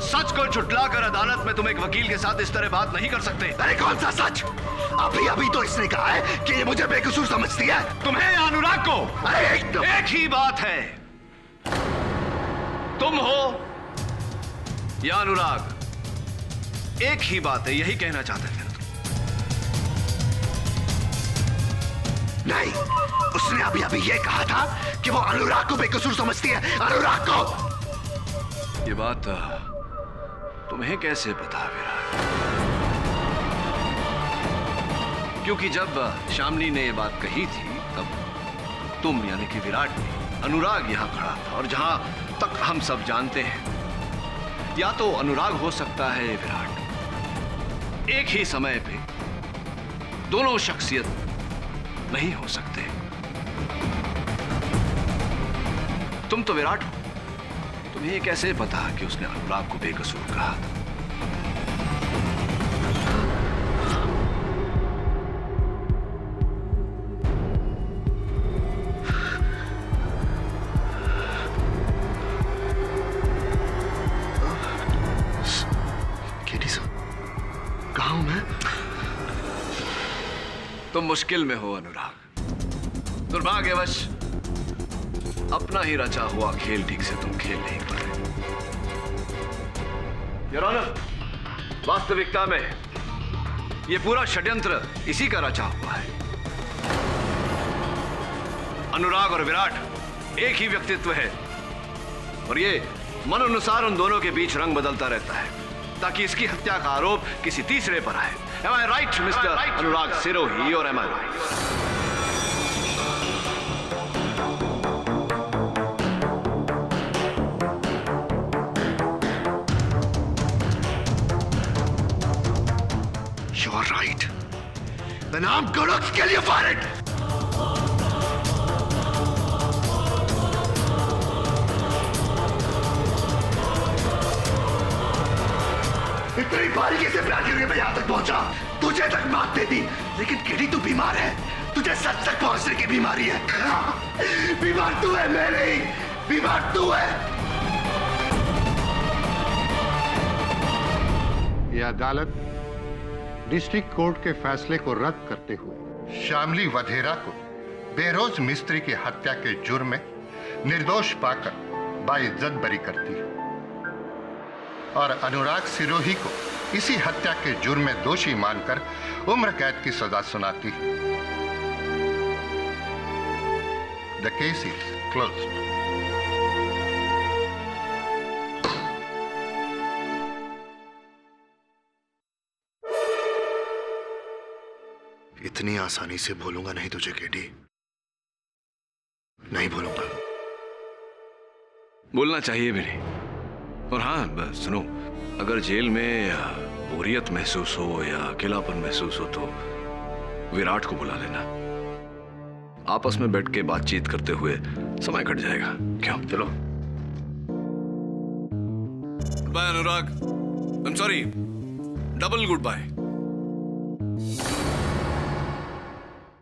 सच को झुटलाकर अदालत में तुम एक वकील के साथ इस तरह बात नहीं कर सकते। अरे कौन सा सच? अभी तो इसने कहा है कि ये मुझे बेकसूर समझती है। तुम्हें या अनुराग को? अरे एक ही बात है, तुम हो या अनुराग, एक ही बात है, यही कहना चाहते थे ना तुम? नहीं, उसने अभी ये कहा था कि वो अनुराग को बेकसूर समझती है। अनुराग को। ये बात तुम्हें कैसे पता विराट? क्योंकि जब शामली ने ये बात कही थी तब तुम यानी कि विराट ने अनुराग यहां खड़ा था, और जहां तक हम सब जानते हैं या तो अनुराग हो सकता है विराट। एक ही समय पे दोनों शख्सियत नहीं हो सकते। तुम तो विराट हो, तुम्हें कैसे पता कि उसने अनुराग को बेकसूर कहा था? कहाँ हूं मैं? तुम मुश्किल में हो अनुराग। दुर्भाग्यवश अपना ही रचा हुआ खेल ठीक से तुम खेल नहीं पाए। योर ऑनर, वास्तविकता में ये पूरा षड्यंत्र इसी का रचा हुआ है। अनुराग और विराट एक ही व्यक्तित्व है, और ये मन अनुसार उन दोनों के बीच रंग बदलता रहता है ताकि इसकी हत्या का आरोप किसी तीसरे पर आए। Am I right, मिस्टर अनुराग सिरोही, और am I right? You are right. Then I'm gonna kill you for it. इतनी बारीकी से प्लान करके मैं यहां तक पहुंचा, तुझे तक मात दे दी, लेकिन केडी तू बीमार है। तुझे सच तक पहुंचने की बीमारी है। बीमार तू है, मैं नहीं। बीमार तू है। यह अदालत डिस्ट्रिक्ट कोर्ट के फैसले को रद्द करते हुए शामली वधेरा को बेरोज मिस्त्री की हत्या के जुर्म में निर्दोष पाकर बाइज्जत बरी करती है, और अनुराग सिरोही को इसी हत्या के जुर्म में दोषी मानकर उम्र कैद की सजा सुनाती है। The case is closed. इतनी आसानी से भूलूंगा नहीं तुझे केडी, नहीं भूलूंगा। बोलना चाहिए भी नहीं। और हाँ सुनो, अगर जेल में बोरियत महसूस हो या अकेलापन महसूस हो तो विराट को बुला लेना। आपस में बैठ के बातचीत करते हुए समय कट जाएगा। क्यों? चलो। Bye Anurag. I am sorry, double good bye.